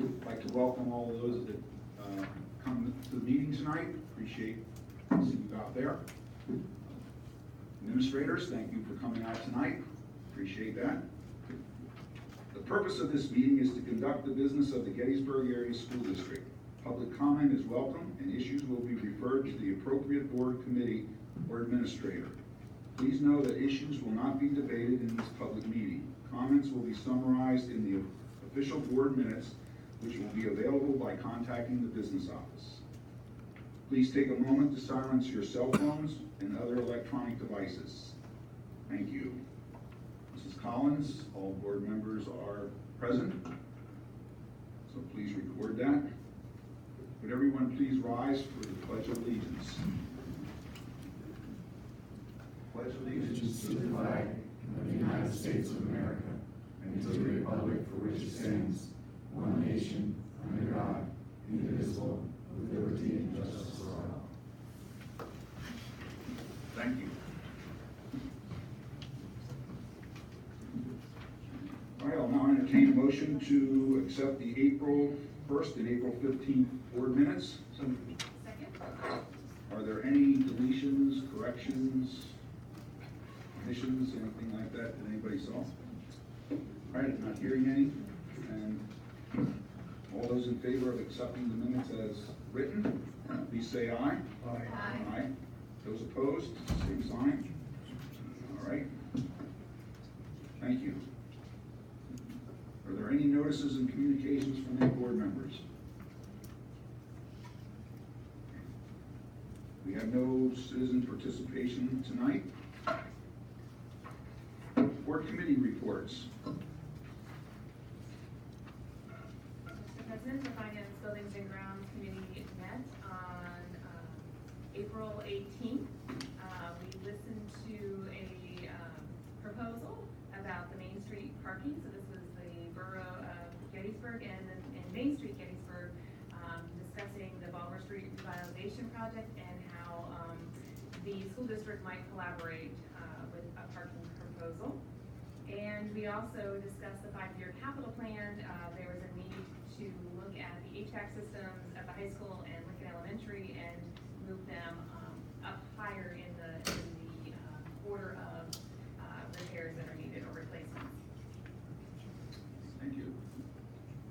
I'd like to welcome all of those that come to the meeting tonight. Appreciate seeing you out there. Administrators, thank you for coming out tonight. Appreciate that. The purpose of this meeting is to conduct the business of the Gettysburg Area School District. Public comment is welcome, and issues will be referred to the appropriate board, committee, or administrator. Please know that issues will not be debated in this public meeting. Comments will be summarized in the official board minutes, which will be available by contacting the business office. Please take a moment to silence your cell phones and other electronic devices. Thank you. Mrs. Collins, all board members are present, so please record that. Would everyone please rise for the Pledge of Allegiance? Pledge allegiance To the flag of the United States of America and to the republic for which it stands, one nation, under God, indivisible, with liberty and justice for all. Thank you. All right, I'll now entertain a motion to accept the April 1st and April 15th board minutes. Second. Are there any deletions, corrections, omissions, anything like that that anybody saw? All right, I'm not hearing any. And all those in favor of accepting the minutes as written, please say aye. Aye. Aye. Those opposed, same sign. All right. Thank you. Are there any notices and communications from any board members? We have no citizen participation tonight. Board committee reports. Mr. President, the Finance, Buildings and Grounds Committee met on April 18th. We listened to a proposal about the Main Street parking. So this was the Borough of Gettysburg and Main Street Gettysburg discussing the Balmer Street revitalization project and how the school district might collaborate with a parking proposal. And we also discussed the 5-year capital plan. There was a need to look at the HVAC systems at the high school and Lincoln Elementary and move them up higher in the order of repairs that are needed or replacements. Thank you.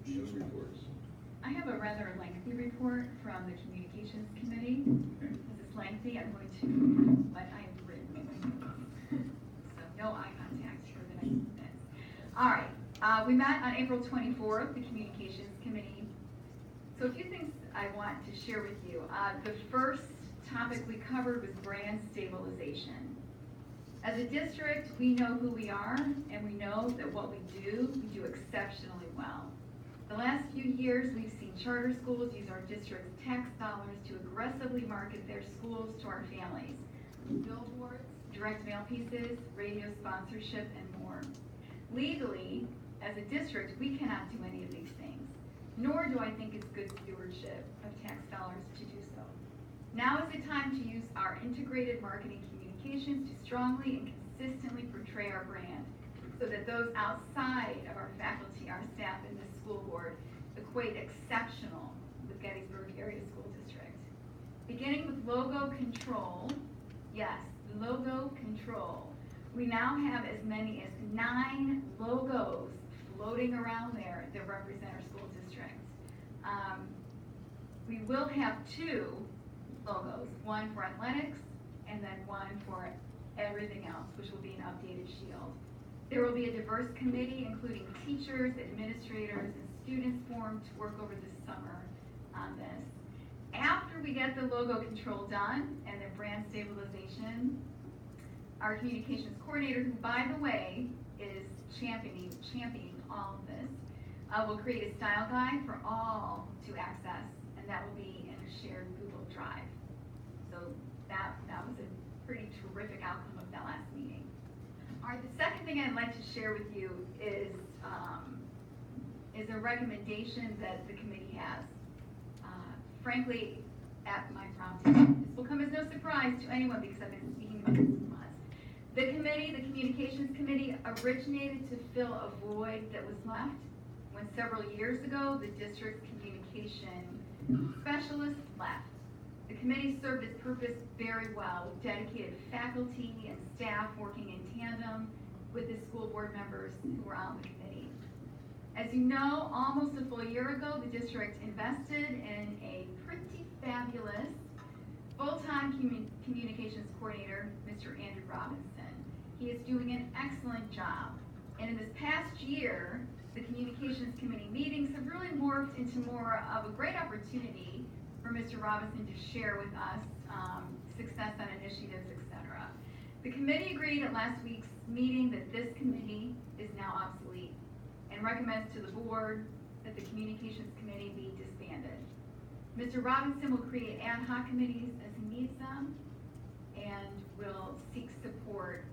Those reports. I have a rather lengthy report from the Communications Committee. Okay. This is lengthy. I'm going to, but I have written. So no eye contact for the next minutes. All right. We met on April 24th, the Communications Committee. So a few things I want to share with you. The first topic we covered was brand stabilization. As a district, we know who we are, and we know that what we do exceptionally well. The last few years, we've seen charter schools use our district's tax dollars to aggressively market their schools to our families. Billboards, direct mail pieces, radio sponsorship, and more. Legally, as a district, we cannot do any of these things, nor do I think it's good stewardship of tax dollars to do so. Now is the time to use our integrated marketing communications to strongly and consistently portray our brand, so that those outside of our faculty, our staff, and the school board equate exceptional with Gettysburg Area School District. Beginning with logo control, yes, logo control. We now have as many as 9 logos floating around there that represent our school district. We will have 2 logos, one for athletics and then one for everything else, which will be an updated shield. There will be a diverse committee, including teachers, administrators, and students formed to work over this summer on this. After we get the logo control done and the brand stabilization, our communications coordinator, who by the way is championing all of this, will create a style guide for all to access, and that will be in a shared Google Drive. So that was a pretty terrific outcome of that last meeting. All right, the second thing I'd like to share with you is a recommendation that the committee has. Frankly, at my prompting, this will come as no surprise to anyone because I've been speaking about this for months. The committee, the Communications Committee, originated to fill a void that was left when several years ago, the district's communication specialist left. The committee served its purpose very well, with dedicated faculty and staff working in tandem with the school board members who were on the committee. As you know, almost a full year ago, the district invested in a pretty fabulous full-time communications coordinator, Mr. Andrew Robinson. He is doing an excellent job. And in this past year, the communications committee meetings have really morphed into more of a great opportunity for Mr. Robinson to share with us success on initiatives, etc. The committee agreed at last week's meeting that this committee is now obsolete and recommends to the board that the communications committee be disbanded. Mr. Robinson will create ad hoc committees as he needs them and will seek support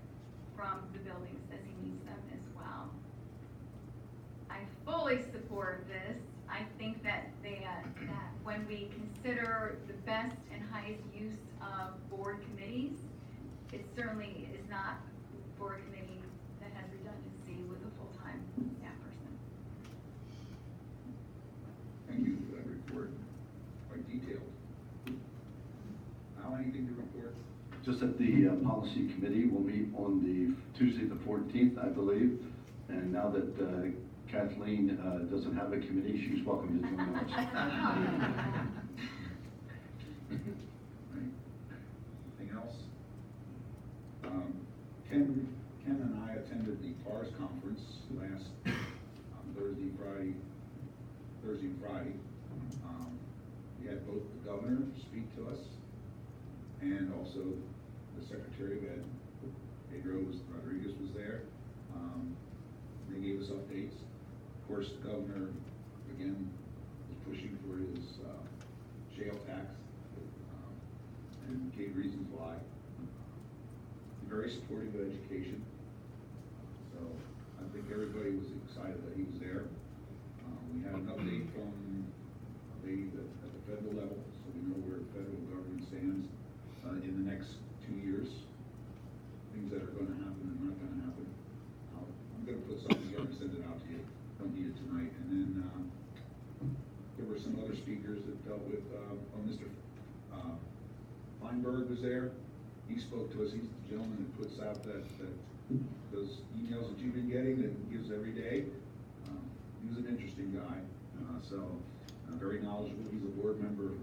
from the buildings as he needs them as well. I fully support this. I think that that when we consider the best and highest use of board committees, it certainly is not a board committee that has redundancy with a full-time staff person. Thank you for that report, quite detailed. Al, anything to report? Just that the policy committee will meet on the Tuesday the 14th, I believe. And now that Kathleen doesn't have a committee, she's welcome to join us. Right. Anything else? Ken and I attended the PARS conference last Thursday and Friday. We had both the governor speak to us and also the Secretary of Ed, Pedro Rodriguez was there. They gave us updates. Of course, the governor, again, was pushing for his shale tax and gave reasons why. Very supportive of education. So I think everybody was excited that he was there. We had an update from a lady at the federal level, so we know where the federal government stands in the next 2 years. Things that are going to happen and not going to happen. I'm going to put something together and send it out to you. Don't need it tonight. And then there were some other speakers that dealt with, Mr. Feinberg was there. He spoke to us. He's the gentleman that puts out those emails that you've been getting that he gives every day. He was an interesting guy. Very knowledgeable. He's a board member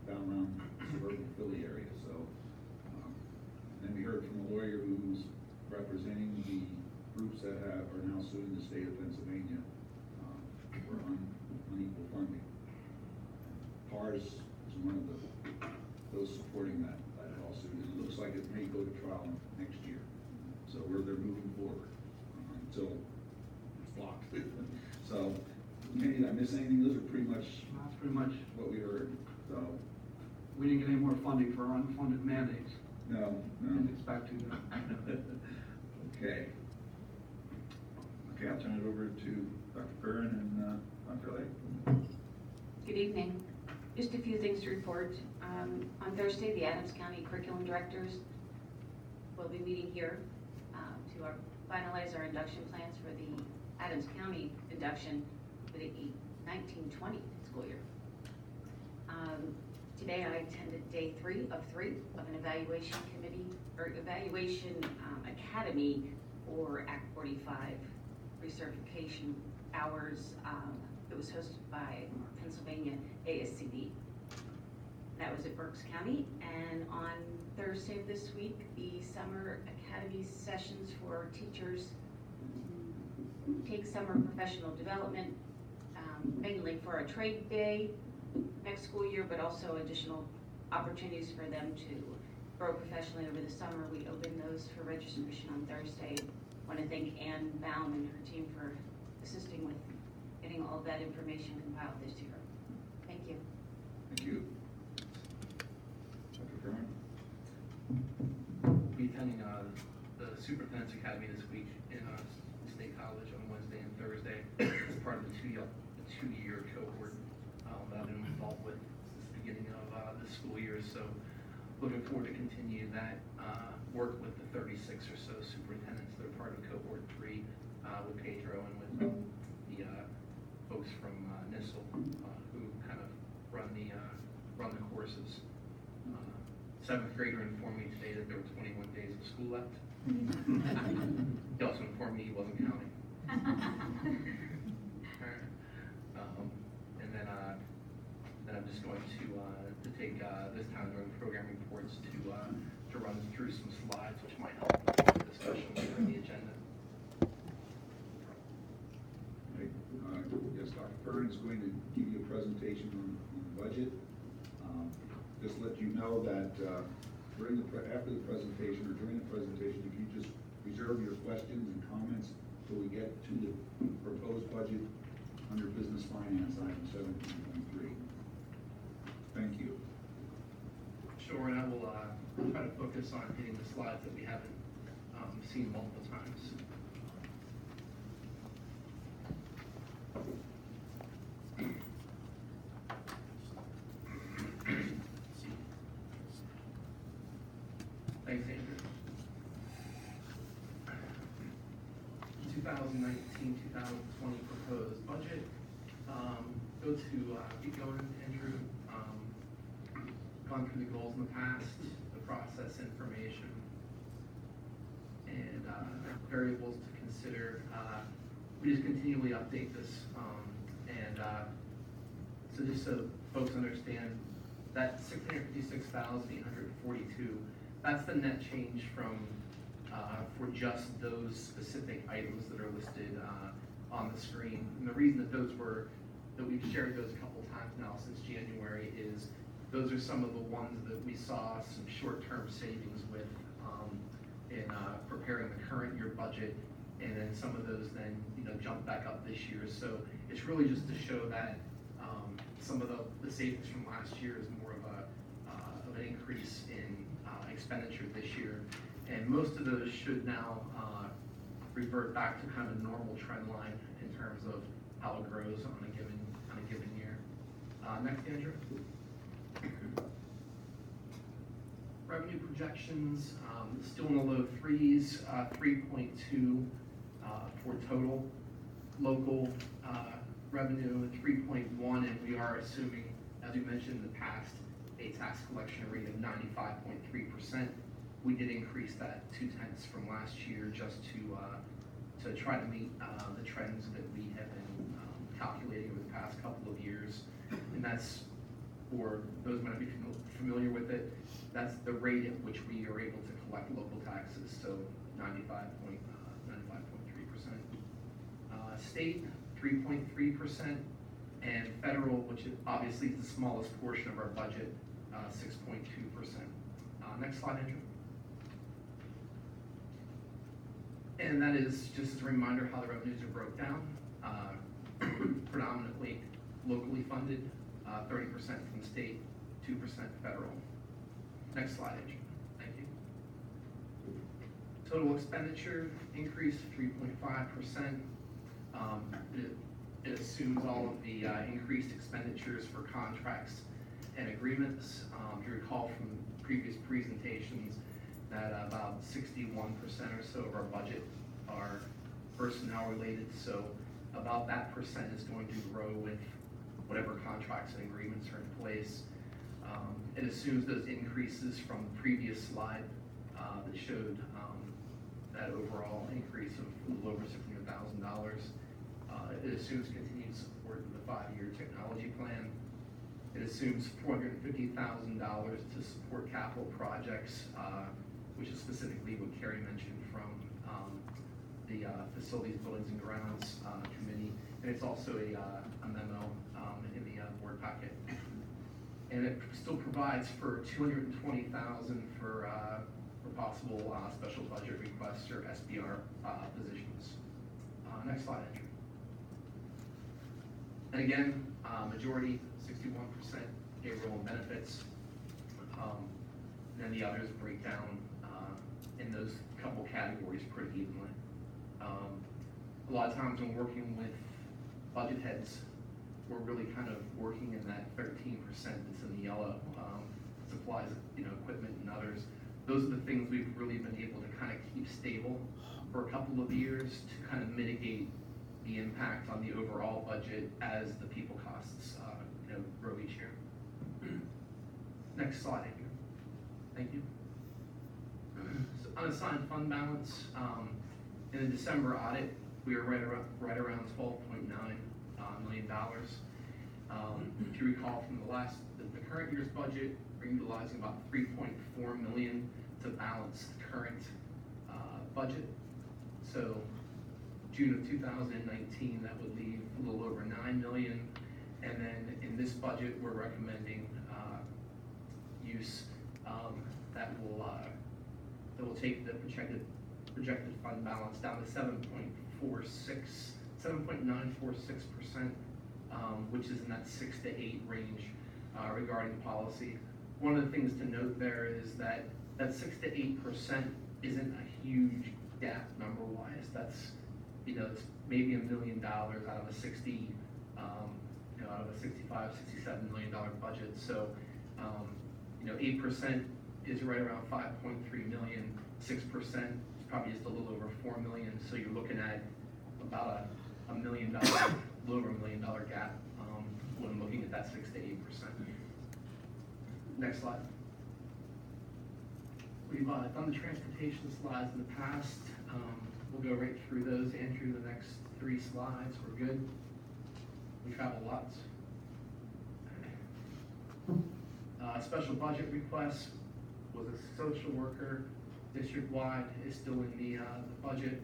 down around suburban Philly area. So, and then we heard from a lawyer who's representing the groups that are now suing the state of Pennsylvania for unequal funding. PARS is one of those supporting that lawsuit. It looks like it may go to trial next year. So they're moving forward until it's blocked. So, maybe did I miss anything? Those are pretty much That's pretty much, what we heard. So, we didn't get any more funding for our unfunded mandates. no. Didn't expect to, though. Okay. Okay, I'll turn it over to Dr. Curran and Dr. Lake. Good evening. Just a few things to report. On Thursday, the Adams County Curriculum Directors will be meeting here to finalize our induction plans for the Adams County induction for the 1920 school year. Today I attended day 3 of 3 of an evaluation committee, or evaluation academy or Act 45 recertification hours. It was hosted by Pennsylvania ASCD. That was at Berks County. And on Thursday of this week, the summer academy sessions for teachers take summer professional development, mainly for a trade day next school year, but also additional opportunities for them to grow professionally over the summer. We opened those for registration on Thursday. I want to thank Ann Baum and her team for assisting with getting all of that information compiled this year. Thank you. Thank you. Dr. Curran? Be attending the Superintendent's Academy this week in State College on Wednesday and Thursday. It's part of the two-year cohort that I've been involved with since the beginning of the school year. So looking forward to continue that work with the 36 or so superintendents that are part of cohort 3 with Pedro and with the folks from NISL who kind of run the courses. Seventh grader informed me today that there were 21 days of school left. He also informed me he wasn't counting. And then I'm just going to take this time during program reports to run through some slides which might help with the discussion later in the agenda. Right. Yes, Dr. Curran is going to give you a presentation on the budget. Just let you know that after the presentation or during the presentation, if you just reserve your questions and comments till we get to the proposed budget under business finance, item 17.3. Thank you. Sure, and I will try to focus on hitting the slides that we haven't seen multiple times. Thanks, Andrew. 2019-2020 proposed budget. Go to, keep going, Andrew. Gone through the goals in the past, the process information, and variables to consider. We just continually update this, so just so folks understand, that 656,842, that's the net change from for just those specific items that are listed on the screen. And the reason that we've shared those a couple times now since January is those are some of the ones that we saw some short-term savings with in preparing the current year budget, and then some of those then jump back up this year. So it's really just to show that some of the savings from last year is more of an increase in expenditure this year, and most of those should now revert back to kind of a normal trend line in terms of how it grows on a given year. Next, Andrew. Revenue projections, still in the low threes, 3.2 for total. Local revenue 3.1, and we are assuming, as we mentioned in the past, a tax collection rate of 95.3%. We did increase that 0.2 from last year just to try to meet the trends that we have been calculating over the past couple of years, and that's, for those who might be familiar with it, that's the rate at which we are able to collect local taxes, so 95.3%. State, 3.3%, and federal, which obviously is the smallest portion of our budget, 6.2%. Next slide, Andrew. And that is just as a reminder how the revenues are broke down. Predominantly locally funded, 30% from state, 2% federal. Next slide, Andrew. Thank you. Total expenditure increase 3.5%. It assumes all of the increased expenditures for contracts and agreements. If you recall from previous presentations that about 61% or so of our budget are personnel related, so about that percent is going to grow with whatever contracts and agreements are in place. It assumes those increases from the previous slide that showed that overall increase of a little over $600,000. It assumes continued support of the 5-year technology plan. It assumes $450,000 to support capital projects, which is specifically what Carrie mentioned from the Facilities, Buildings, and Grounds Committee. And it's also a memo in the board packet. And it still provides for $220,000 for possible special budget requests or SBR positions. Next slide, Andrew. And again, majority, 61% payroll and benefits. And then the others break down in those couple categories pretty evenly. A lot of times when working with budget heads, we're really kind of working in that 13% that's in the yellow, supplies, equipment and others. Those are the things we've really been able to kind of keep stable for a couple of years to kind of mitigate the impact on the overall budget as the people costs, grow each year. Next slide, Andrew. Thank you. So unassigned fund balance, in the December audit, we were right around $12.9 million. If you recall from the current year's budget, we're utilizing about $3.4 million to balance the current budget. So June of 2019, that would leave a little over $9 million. And then in this budget, we're recommending use that will take the projected fund balance down to 7.946%, which is in that 6 to 8 range regarding policy. One of the things to note there is that 6 to 8% isn't a huge gap number-wise. That's, it's maybe $1 million out of a 60, out of a $65, $67 million budget. So, 8% is right around 5.3 million. 6% is probably just a little over 4 million. So you're looking at about a $1 million, a little over $1 million gap when looking at that 6 to 8%. Next slide. We've done the transportation slides in the past. We'll go right through those. Andrew, the next 3 slides, we're good. We travel lots. Special budget request was a social worker district-wide, is still in the budget.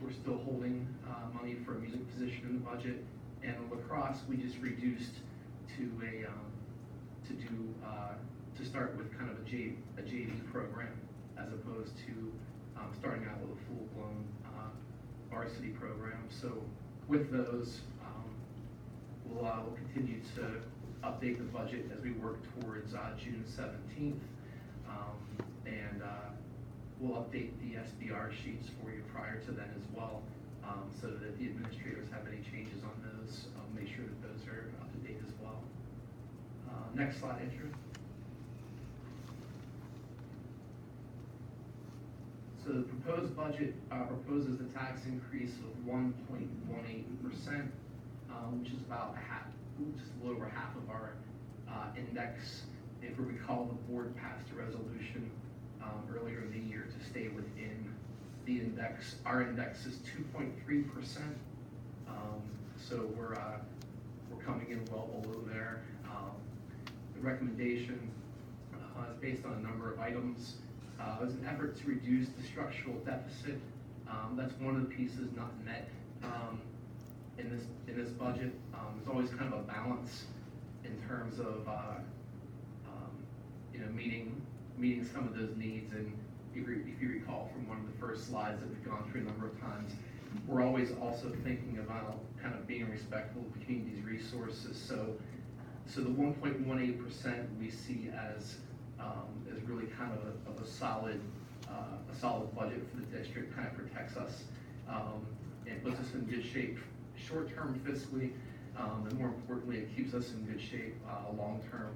We're still holding money for a music position in the budget. And lacrosse, we just reduced to to start with kind of a JV program as opposed to starting out with a full-blown varsity program. So with those, we'll continue to update the budget as we work towards June 17th. And we'll update the SBR sheets for you prior to then as well, so that if the administrators have any changes on those, I'll make sure that those are up to date as well. Next slide, Andrew. So the proposed budget proposes a tax increase of 1.18%, which is about just a little over half of our index. If we recall, the board passed a resolution earlier in the year to stay within the index. Our index is 2.3%, so we're coming in well below there. The recommendation is based on a number of items. As an effort to reduce the structural deficit, that's one of the pieces not met in this budget. There's always kind of a balance in terms of meeting some of those needs. And if you recall from one of the first slides that we've gone through a number of times, we're always also thinking about kind of being respectful of the community's resources. So the 1.18% we see as really kind of a solid budget for the district. Kind of protects us and puts us in good shape short-term fiscally, and more importantly, it keeps us in good shape long-term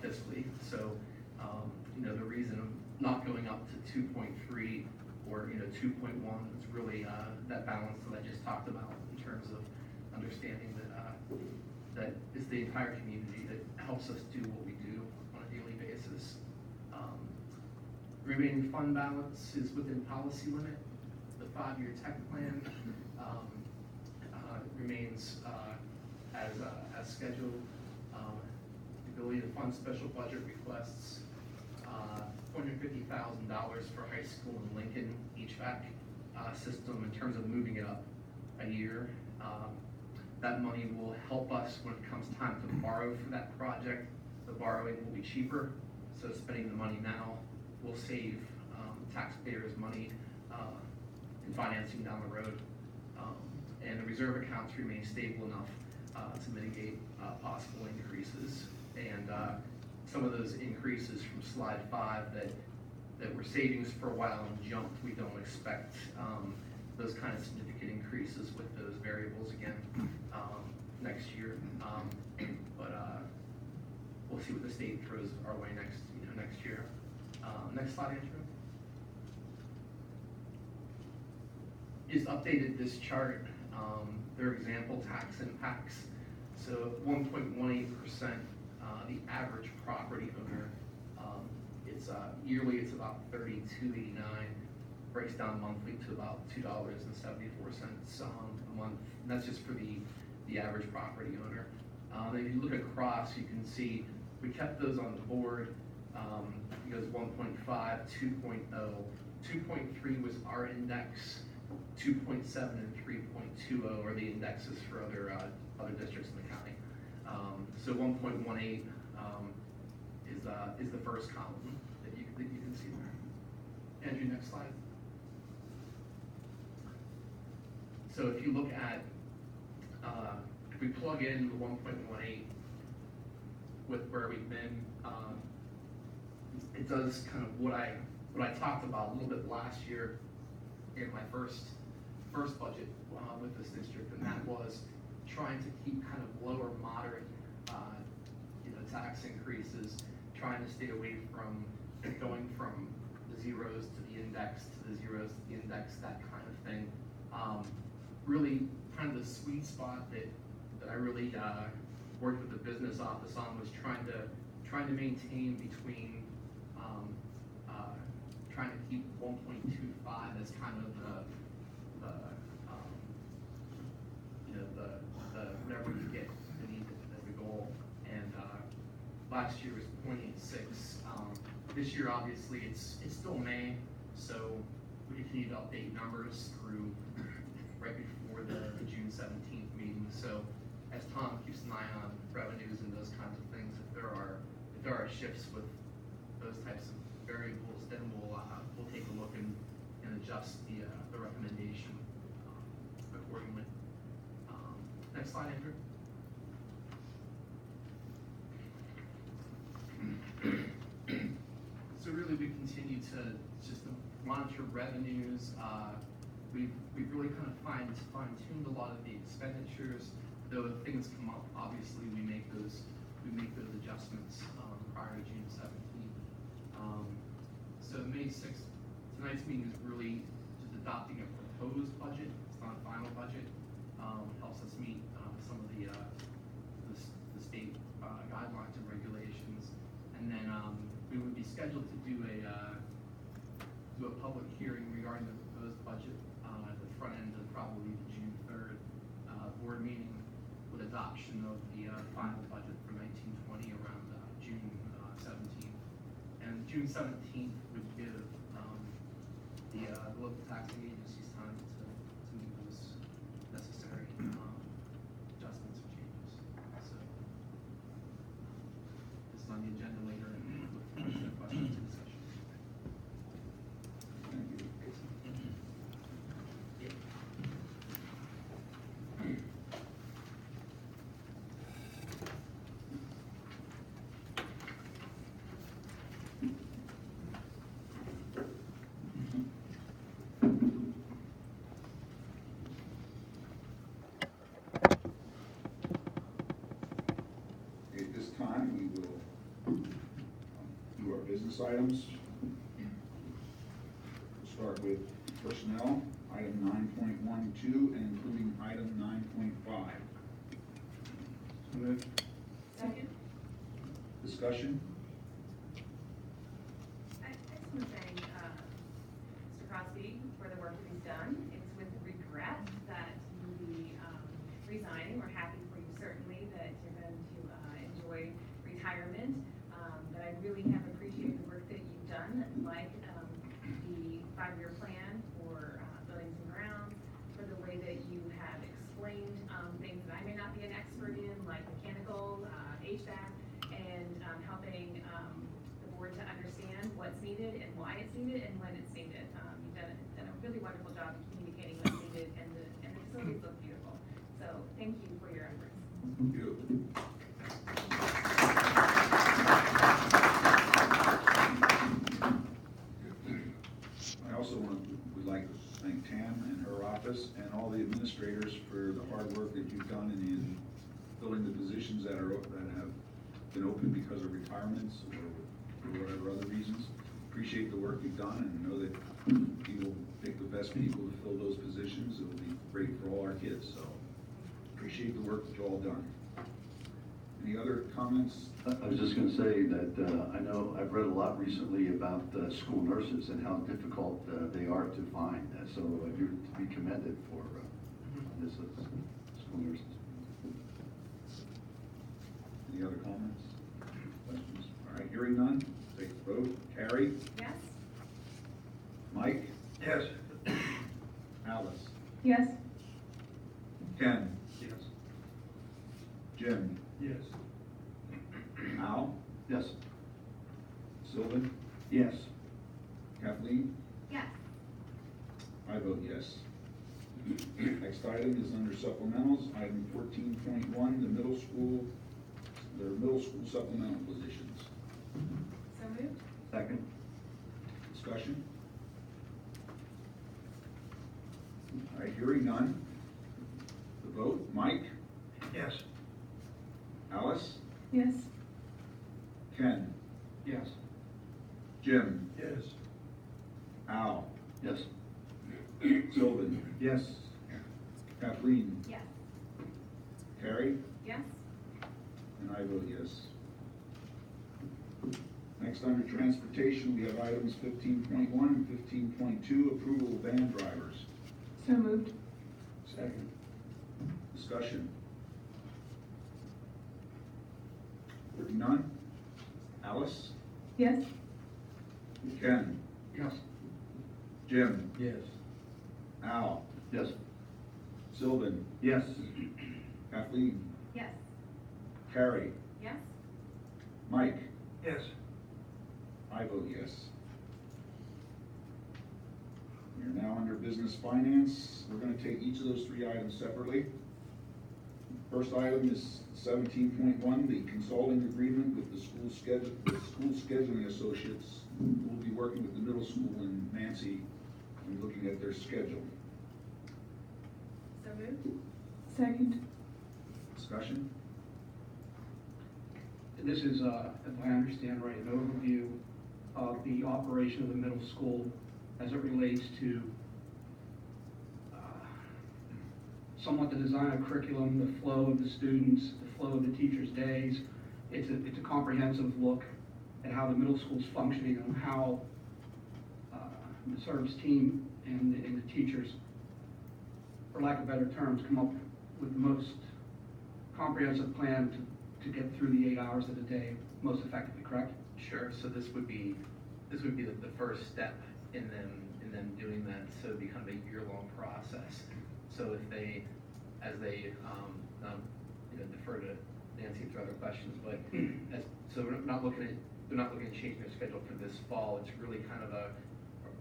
fiscally. So the reason of not going up to 2.3 or 2.1 is really that balance that I just talked about in terms of understanding that it's the entire community that helps us do what we do on a daily basis. Remaining fund balance is within policy limit. The 5-year tech plan remains as scheduled. The ability to fund special budget requests, $450,000 for high school in Lincoln HVAC system in terms of moving it up a year. That money will help us when it comes time to borrow for that project. The borrowing will be cheaper, so spending the money now will save taxpayers money in financing down the road. And the reserve accounts remain stable enough to mitigate possible increases. And some of those increases from slide 5 that were savings for a while and jumped, we don't expect those kind of significant increases with those variables again next year. But we'll see what the state throws our way next year. Next slide, Andrew. Just updated this chart their example tax impacts. So 1.18%, the average property owner, it's yearly it's about $32.89, breaks down monthly to about $2.74 a month. And that's just for the average property owner. And if you look across, you can see we kept those on the board. It goes 1.5, 2.0, 2.3 was our index, 2.7 and 3.20 are the indexes for other districts in the county. So 1.18 is the first column that you can see there. Andrew, next slide. So if you look at, if we plug in the 1.18 with where we've been, it does kind of what I talked about a little bit last year in my first budget with this district, and that was trying to keep kind of lower, moderate, tax increases, trying to stay away from going from the zeros to the index, to the zeros to the index, that kind of thing. Really, kind of the sweet spot that I really worked with the business office on was trying to maintain between trying to keep 1.25 as kind of the whatever you get beneath it as the goal. And last year was 0.86. This year, obviously, it's still May, so we continue to update numbers through right before the June 17th meeting. So as Tom keeps an eye on revenues and those kinds of things, if there are shifts with those types of variables, then we'll take a look and adjust the recommendation accordingly. Next slide, Andrew. So really, we continue to just monitor revenues. We've really kind of fine-tuned a lot of the expenditures. Though if things come up, obviously we make those adjustments prior to June 17th. So May 6th, tonight's meeting is really just adopting a proposed budget. It's not a final budget. Helps us meet some of the state guidelines and regulations, and then we would be scheduled to do a public hearing regarding the proposed budget at the front end of probably the June 3rd board meeting, with adoption of the final budget for 1920 around June 17th. And June 17th would give the local taxing agencies time to make those necessary adjustments or changes. So this is on the agenda later, and look forward to questions and discussion. Thank you. At this time, we will do our business items. We'll start with personnel, item 9.12, and including item 9.5. Second. Discussion? I just want to thank Mr. Crosby for the work that he's done. It's with regret that you'll be resigning. We're happy for you, certainly, that you're going to enjoy retirement. But I really have appreciated the work that you've done, like the 5-year plan for buildings and grounds, for the way that you have explained things that I may not be an expert in, like mechanical, HVAC, and helping the board to understand what's needed and why it's needed and when it's needed. You've done a really wonderful job of communicating what's needed, and the facilities look beautiful. So thank you for your efforts. Thank you. I also would like to thank Tam and her office and all the administrators for the hard work that you've done in filling the positions that have been open because of retirements or for whatever other reasons. Appreciate the work you've done and know that We will pick the best people to fill those positions. It'll be great for all our kids, so appreciate the work that you all done. Any other comments? I was just gonna say that, I know, I've read a lot recently about school nurses and how difficult they are to find. So you're to be commended for this, school nurses. Any other comments? Questions? All right, hearing none, take the vote. Carrie? Yes? Mike? Yes. Alice? Yes. Ken? Yes. Jim? Yes. Al? Yes. Sylvan? Yes. Kathleen? Yes. I vote yes. Next item is under supplementals, item 14.1, the middle school supplemental positions. So moved? Second? Discussion? All right, hearing none. The vote, Mike? Yes. Alice? Yes. Ken? Yes. Jim? Yes. Al? Yes. Sylvan? Yes. Kathleen? Yes. Carrie? Yes? And I vote yes. Next, under transportation, we have items 15.1 and 15.2, approval of van drivers. So moved. Second. Discussion? Hearing none? Alice? Yes. Ken? Yes. Jim? Yes. Al? Yes. Sylvan? Yes. Kathleen? Yes. Carrie? Yes? Mike? Yes. I vote yes. We are now under business finance. We're going to take each of those three items separately. First item is 17.1, the consulting agreement with the school scheduling associates who will be working with the middle school and Nancy and looking at their schedule. So moved? Second. Discussion? This is, if I understand right, an overview of the operation of the middle school as it relates to somewhat the design of curriculum, the flow of the students, the flow of the teachers' days. It's a comprehensive look at how the middle school's functioning and how the service team and the teachers, for lack of better terms, come up with the most comprehensive plan to get through the 8 hours of the day most effectively, correct? Sure, so this would be the first step in them doing that, so it'd be kind of a year-long process. So if they, as they, defer to Nancy for other questions, but so they're not looking at changing their schedule for this fall. It's really kind of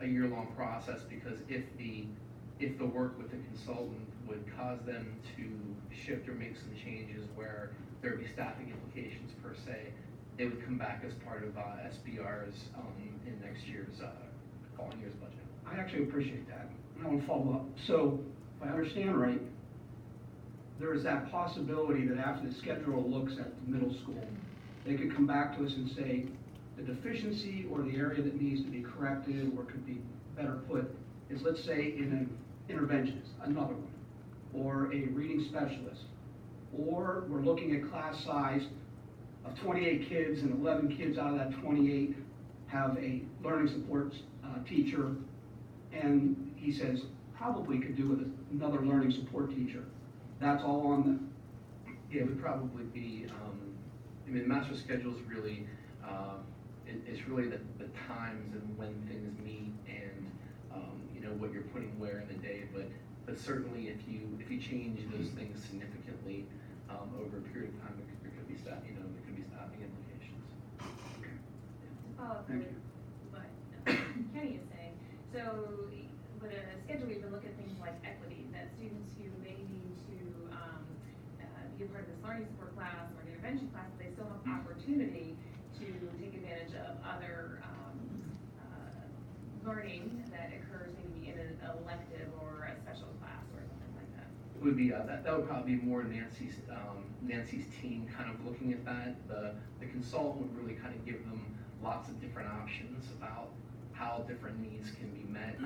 a year-long process, because if the work with the consultant would cause them to shift or make some changes where there would be staffing implications per se, it would come back as part of SBR's in next year's following year's budget. I actually appreciate that, and I want to follow up. So, if I understand right, there is that possibility that after the schedule looks at the middle school, they could come back to us and say, the deficiency or the area that needs to be corrected, or could be better put, is, let's say, in an interventionist, another one, or a reading specialist, or we're looking at class size of 28 kids, and 11 kids out of that 28 have a learning support teacher, and he says, probably could do with another learning support teacher. That's all on them. Yeah, it would probably be, the master schedule is really, it's really the times and when things meet and, what you're putting where in the day, but certainly if you change those things significantly, over a period of time, there could be staffing implications. Follow up Thank with you. what Kenny is saying. So with a schedule, you can look at things like equity, that students who may need to be a part of this learning support class or an intervention class, they still have opportunity to take advantage of other learning that occurs maybe in an elective or a special class or something like that. It would be, that would probably be more Nancy's team kind of looking at that. The consultant would really kind of give them lots of different options about how different needs can be met.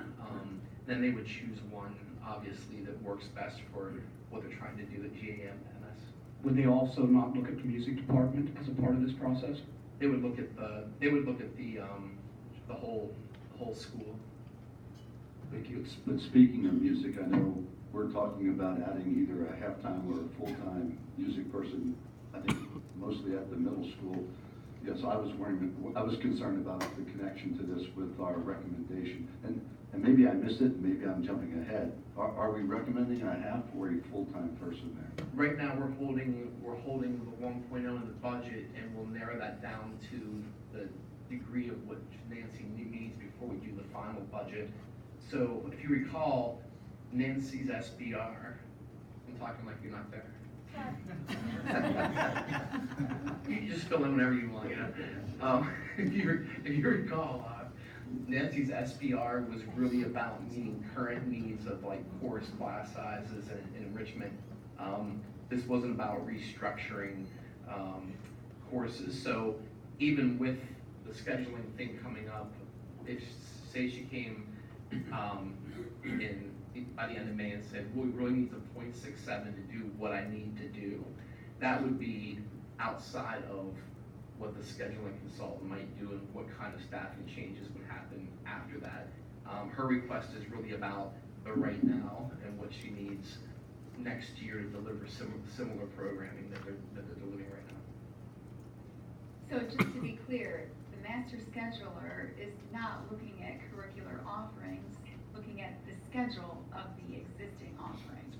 Then they would choose one, obviously, that works best for what they're trying to do at GAMS. Would they also not look at the music department as a part of this process? They would look at the whole school. Thank you. But speaking of music, I know we're talking about adding either a half-time or a full-time music person, I think mostly at the middle school. Yes, I was concerned about the connection to this with our recommendation. And maybe I missed it, maybe I'm jumping ahead. Are we recommending a half or a full-time person there? Right now, we're holding the 1.0 in the budget, and we'll narrow that down to the degree of what Nancy needs before we do the final budget. So if you recall, Nancy's SBR, I'm talking like you're not there. You just fill in whenever you want, you know. If you recall, Nancy's SBR was really about meeting current needs of like course class sizes and enrichment. This wasn't about restructuring courses. So even with the scheduling thing coming up, if say she came by the end of May and said, well, we really need a 0.67 to do what I need to do, that would be outside of what the scheduling consultant might do and what kind of staffing changes would happen after that. Her request is really about the right now and what she needs next year to deliver similar programming that they're delivering right now. So just to be clear, the master scheduler is not looking at curricular offerings, looking at the schedule of the existing offerings.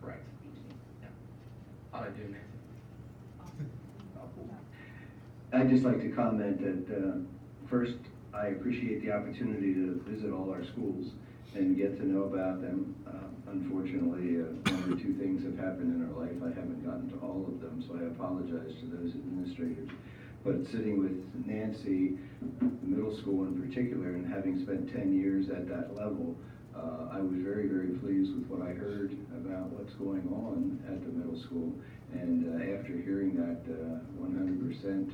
Correct. Thank you. Yeah. How'd I do, Nancy? I'd just like to comment that, first, I appreciate the opportunity to visit all our schools and get to know about them. Unfortunately, one or two things have happened in our life. I haven't gotten to all of them, so I apologize to those administrators. But sitting with Nancy, the middle school in particular, and having spent 10 years at that level, I was very, very pleased with what I heard about what's going on at the middle school. And after hearing that 100%,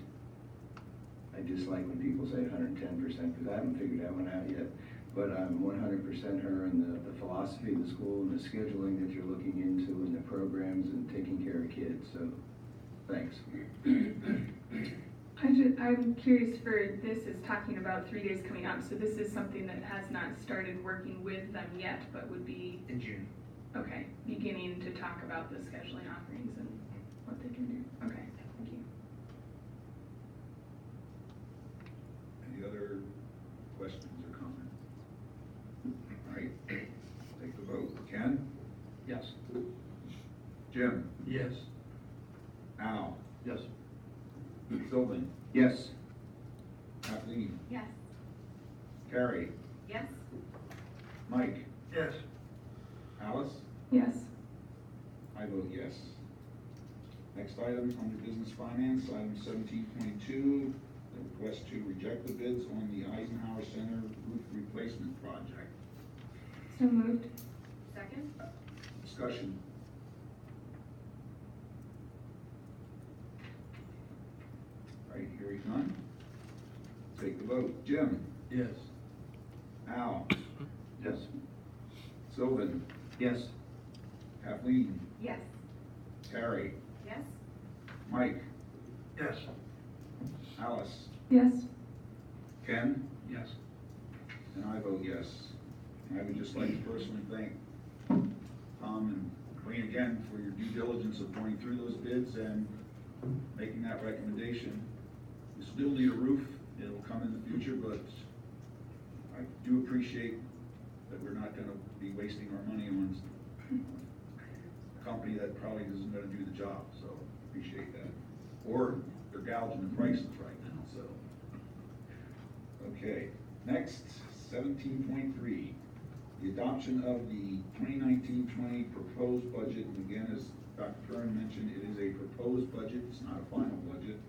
I dislike when people say 110% because I haven't figured that one out yet. But I'm 100% her in the philosophy of the school and the scheduling that you're looking into and the programs and taking care of kids. So, thanks. I'm curious for this is talking about 3 days coming up. So this is something that has not started working with them yet, but would be, In June. okay, beginning to talk about the scheduling offerings and what they can do. Okay, thank you. Any other questions or comments? All right, take the vote. Ken? Yes. Jim? Yes. Al? Yes. Sylvan? Yes. Kathleen? Yes. Carrie? Yes? Mike? Yes. Alice? Yes. I vote yes. Next item, under business finance, item 17.2, the request to reject the bids on the Eisenhower Center roof replacement project. So moved. Second? Discussion. All right, hearing none. Take the vote. Jim? Yes. Al? Yes. Sylvan? Yes. Kathleen? Yes. Carrie? Yes? Mike? Yes. Alice? Yes. Ken? Yes. And I vote yes. And I would just like to personally thank Tom and Wayne again for your due diligence of going through those bids and making that recommendation. We still need a roof. It'll come in the future, but I do appreciate that we're not gonna be wasting our money on a company that probably isn't gonna do the job, so appreciate that. Or they're gouging the prices right now, so. Okay, next, 17.3, the adoption of the 2019-20 proposed budget. And again, as Dr. Curran mentioned, it is a proposed budget, it's not a final budget.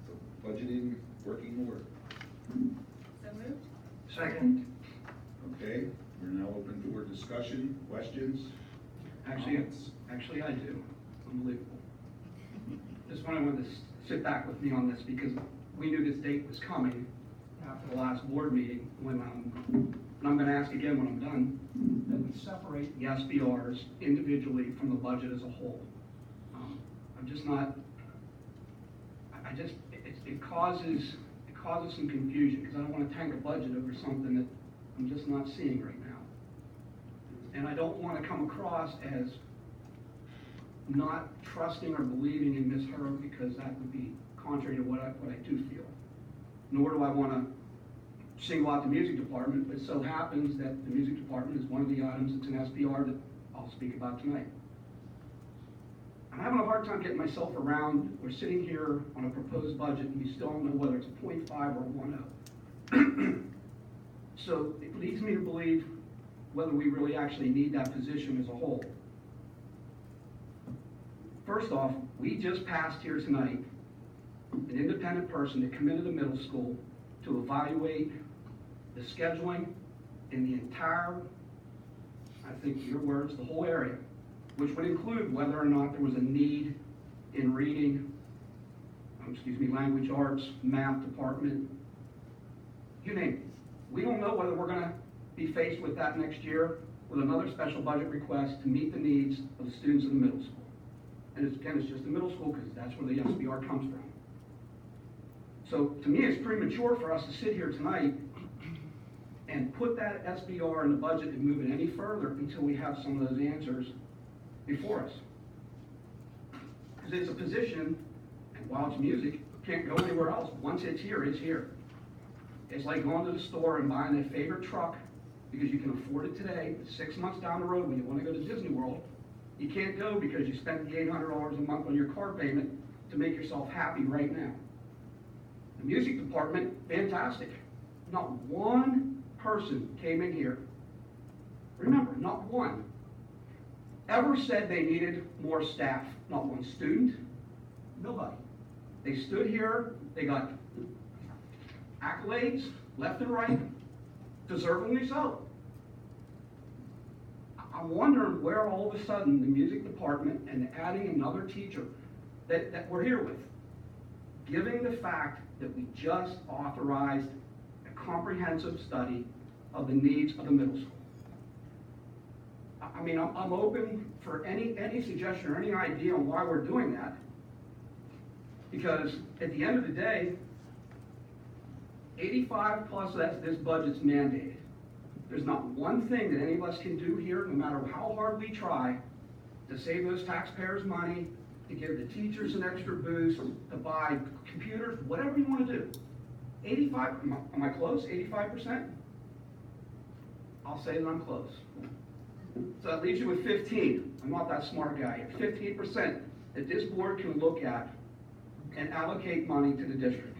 So budgeting, working order. So moved? Second. Okay, we're now open for discussion, questions. Actually, I do. Unbelievable. Just wanted to sit back with me on this because we knew this date was coming. after the last board meeting, and I'm gonna ask again when I'm done, that we separate the SBRs individually from the budget as a whole. I'm just not, it causes some confusion, because I don't wanna tank a budget over something that I'm just not seeing right now. And I don't wanna come across as not trusting or believing in Ms. Herb, because that would be contrary to what I do feel. Nor do I wanna single out the music department, but it so happens that the music department is one of the items that's an SBR that I'll speak about tonight. I'm having a hard time getting myself around, we're sitting here on a proposed budget and we still don't know whether it's a 0.5 or a 1.0. So it leads me to believe whether we really actually need that position as a whole. First off, we just passed here tonight an independent person to come into the middle school to evaluate the scheduling in the entire, I think your words, the whole area, which would include whether or not there was a need in reading, language arts, math department, you name it. We don't know whether we're gonna be faced with that next year with another special budget request to meet the needs of the students in the middle school. And it's just the middle school because that's where the SBR comes from. So to me, it's premature for us to sit here tonight and put that SBR in the budget and move it any further until we have some of those answers before us. Because it's a position, and while it's music, it can't go anywhere else. Once it's here, it's here. It's like going to the store and buying a favorite truck because you can afford it today, but 6 months down the road when you want to go to Disney World, you can't go because you spent the $800 a month on your car payment to make yourself happy right now. The music department, fantastic. Not one person came in here, remember, not one, ever said they needed more staff. Not one student, nobody. They stood here, they got accolades left and right, deservingly so. I'm wondering where all of a sudden the music department and adding another teacher that we're here with, giving the fact that we just authorized a comprehensive study of the needs of the middle school. I mean, I'm open for any suggestion or any idea on why we're doing that. Because at the end of the day, 85 plus this budget's mandated. There's not one thing that any of us can do here, no matter how hard we try, to save those taxpayers money, to give the teachers an extra boost, to buy computers, whatever you want to do. 85, am I close, 85%? I'll say that I'm close. So that leaves you with 15. I'm not that smart guy here. 15% that this board can look at and allocate money to the district.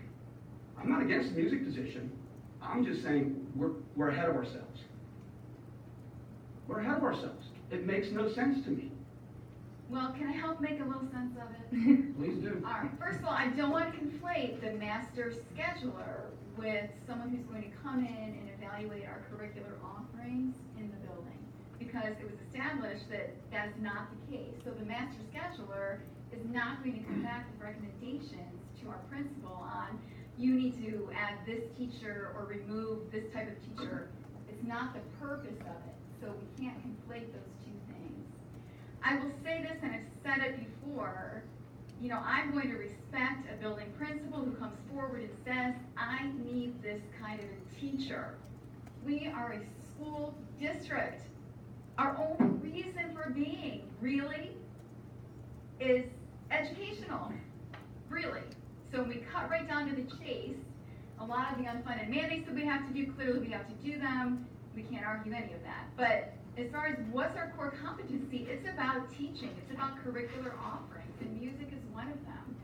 I'm not against the music position. I'm just saying we're ahead of ourselves. We're ahead of ourselves. It makes no sense to me. Well, can I help make a little sense of it? Please do. All right, first of all, I don't want to conflate the master scheduler with someone who's going to come in and evaluate our curricular offerings in the building, because it was established that that is not the case. So the master scheduler is not going to come back with recommendations to our principal on, you need to add this teacher or remove this type of teacher. It's not the purpose of it, so we can't conflate those two things. I will say this, and I've said it before, you know, I'm going to respect a building principal who comes forward and says, I need this kind of a teacher. We are a school district. Our only reason for being, really, is educational, really. So when we cut right down to the chase, a lot of the unfunded mandates that we have to do, clearly we have to do them. We can't argue any of that. But as far as what's our core competency, it's about teaching. It's about curricular offerings, and music is one of them.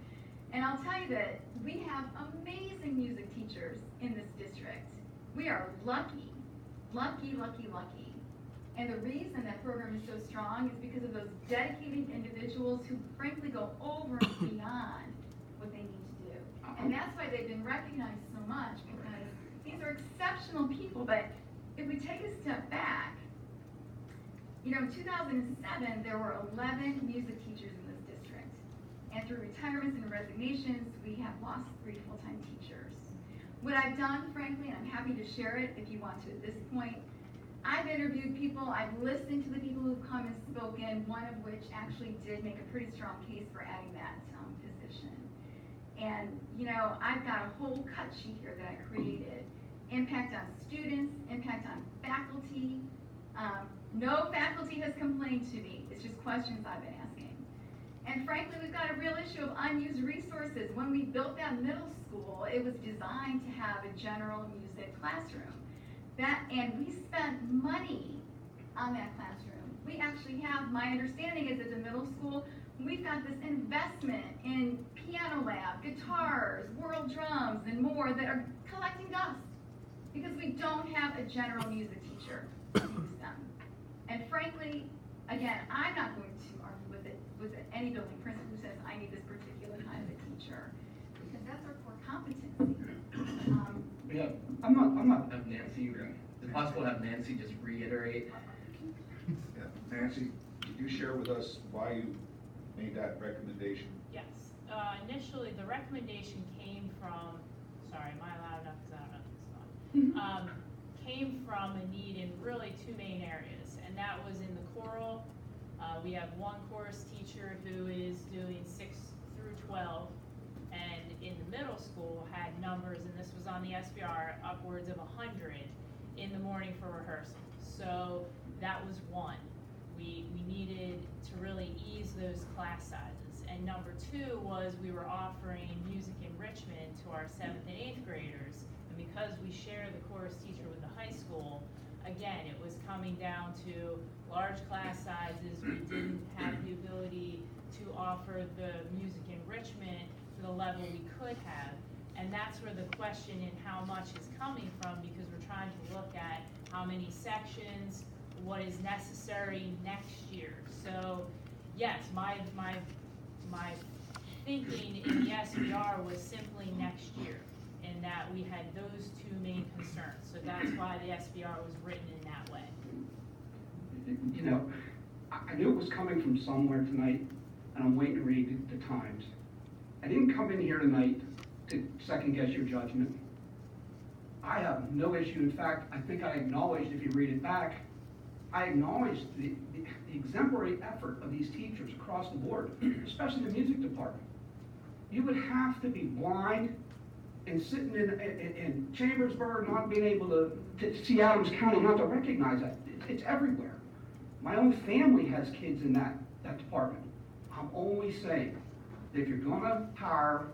And I'll tell you that we have amazing music teachers in this district. We are lucky, lucky, lucky, lucky. And the reason that program is so strong is because of those dedicated individuals who frankly go over and beyond what they need to do. And that's why they've been recognized so much, because these are exceptional people. But if we take a step back, you know, in 2007, there were 11 music teachers in this district. And through retirements and resignations, we have lost 3 full-time teachers. What I've done, frankly, and I'm happy to share it if you want to at this point, I've interviewed people, I've listened to the people who've come and spoken, one of which actually did make a pretty strong case for adding that position. And, you know, I've got a whole cut sheet here that I created. Impact on students, impact on faculty. No faculty has complained to me. It's just questions I've been asking. And frankly, we've got a real issue of unused resources. When we built that middle school, it was designed to have a general music classroom. And we spent money on that classroom. We actually have, my understanding is at the middle school, we've got this investment in piano lab, guitars, world drums, and more that are collecting dust because we don't have a general music teacher to use them. And frankly, again, I'm not going to argue with any building principal who says I need this particular kind of a teacher because that's our core competency. Yeah, I'm not, Have Nancy, is it possible to have Nancy just reiterate? Yeah. Nancy, could you share with us why you made that recommendation? Yes, initially, the recommendation came from, sorry, am I loud enough, because I don't know if it's on. Came from a need in really two main areas, and that was in the choral. We have one chorus teacher who is doing 6 through 12, and in the middle school had numbers, and this was on the SBR, upwards of 100 in the morning for rehearsal. So that was one. We needed to really ease those class sizes. And number two was we were offering music enrichment to our 7th and 8th graders. And because we share the chorus teacher with the high school, again, it was coming down to large class sizes. We didn't have the ability to offer the music enrichment to the level we could have. And that's where the question in how much is coming from, because we're trying to look at how many sections, what is necessary next year. So yes, my thinking in the SBR was simply next year, and that we had those two main concerns. So that's why the SBR was written in that way. you know, I knew it was coming from somewhere tonight, and I'm waiting to read the Times. I didn't come in here tonight to second guess your judgment. I have no issue. In fact, I think I acknowledged, if you read it back, I acknowledged the exemplary effort of these teachers across the board, especially the music department. You would have to be blind and sitting in Chambersburg, not being able to see Adams County, not to recognize that. It's everywhere. My own family has kids in that department. I'm only saying that if you're gonna hire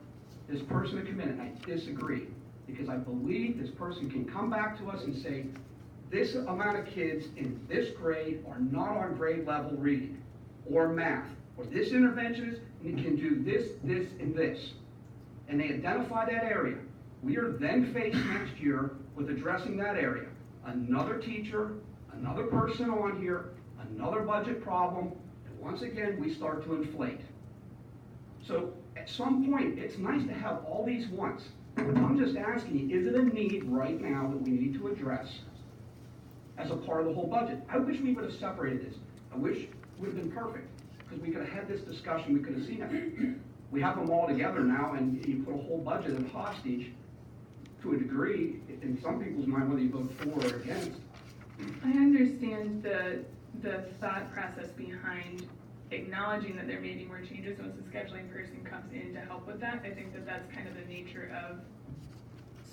this person to come in, and I disagree, because I believe this person can come back to us and say, this amount of kids in this grade are not on grade level reading or math, or this interventionist can do this, this, and this. And they identify that area. We are then faced next year with addressing that area. Another teacher, another person on here, another budget problem, and once again, we start to inflate. So at some point, it's nice to have all these wants. I'm just asking you, is it a need right now that we need to address as a part of the whole budget? I wish we would have separated this. I wish it would have been perfect, because we could have had this discussion, we could have seen it. We have them all together now, and you put a whole budget at hostage to a degree, in some people's mind, whether you vote for or against. I understand the thought process behind acknowledging that there may be more changes once the scheduling person comes in to help with that. I think that that's kind of the nature of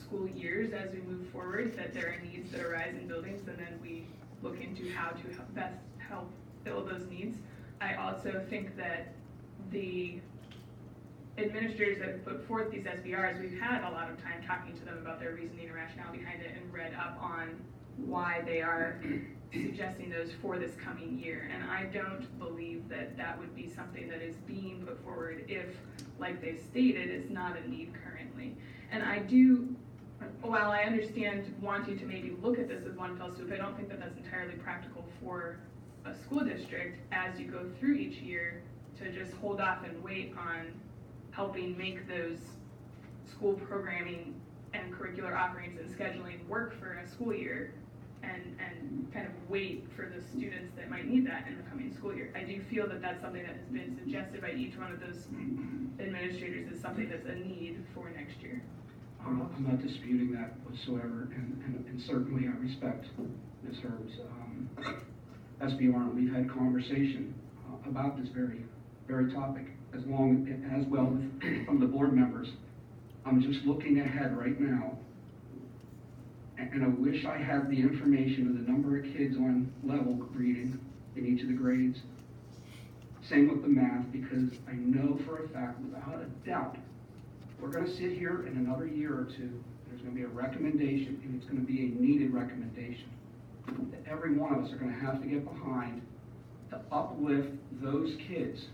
school years as we move forward, that there are needs that arise in buildings, and then we look into how to best help fill those needs. I also think that the administrators that have put forth these SBRs, we've had a lot of time talking to them about their reasoning and rationale behind it, and read up on why they are suggesting those for this coming year. And I don't believe that that would be something that is being put forward if, like they stated, it's not a need currently. And I do, while I understand wanting to maybe look at this as one fell swoop, I don't think that that's entirely practical for a school district as you go through each year to just hold off and wait on helping make those school programming and curricular offerings and scheduling work for a school year, and kind of wait for the students that might need that in the coming school year. I do feel that that's something that has been suggested by each one of those administrators as something that's a need for next year. I'm not disputing that whatsoever, and certainly I respect Ms. Herb's SBR, and we've had conversation about this very topic, as well with from the board members. I'm just looking ahead right now, and I wish I had the information of the number of kids on level reading in each of the grades. Same with the math, because I know for a fact, without a doubt, we're gonna sit here in another year or two, there's gonna be a recommendation, and it's gonna be a needed recommendation, that every one of us are gonna have to get behind to uplift those kids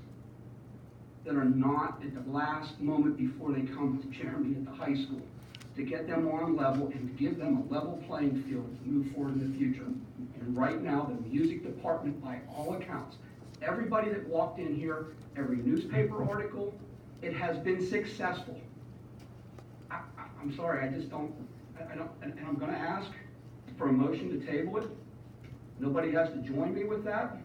that are not at the last moment before they come to Jeremy at the high school, to get them on level and to give them a level playing field to move forward in the future. And right now, the music department, by all accounts, everybody that walked in here, every newspaper article, it has been successful. I'm sorry, I don't, and I'm gonna ask for a motion to table it. Nobody has to join me with that.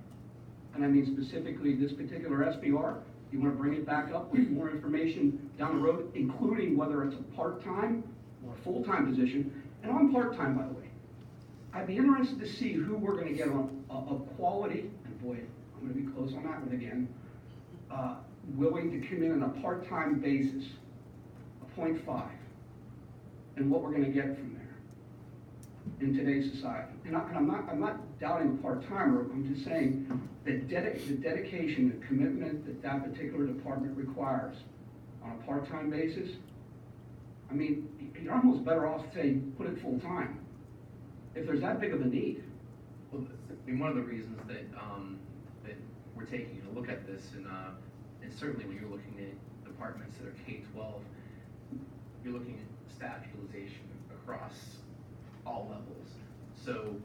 And I mean specifically this particular SBR. You wanna bring it back up with more information down the road, including whether it's a part-time or a full-time position. And I'm part-time, by the way. I'd be interested to see who we're gonna get on of quality, and boy, I'm gonna be close on that one again, willing to come in on a part-time basis, a 0.5, and what we're gonna get from there in today's society. And I'm not doubting a part-timer, I'm just saying that the dedication, the commitment that particular department requires on a part-time basis, I mean, you're almost better off saying, put it full-time, if there's that big of a need. Well, I mean, one of the reasons that, that we're taking a look at this, and certainly when you're looking at departments that are K-12, you're looking at staff utilization across all levels. So,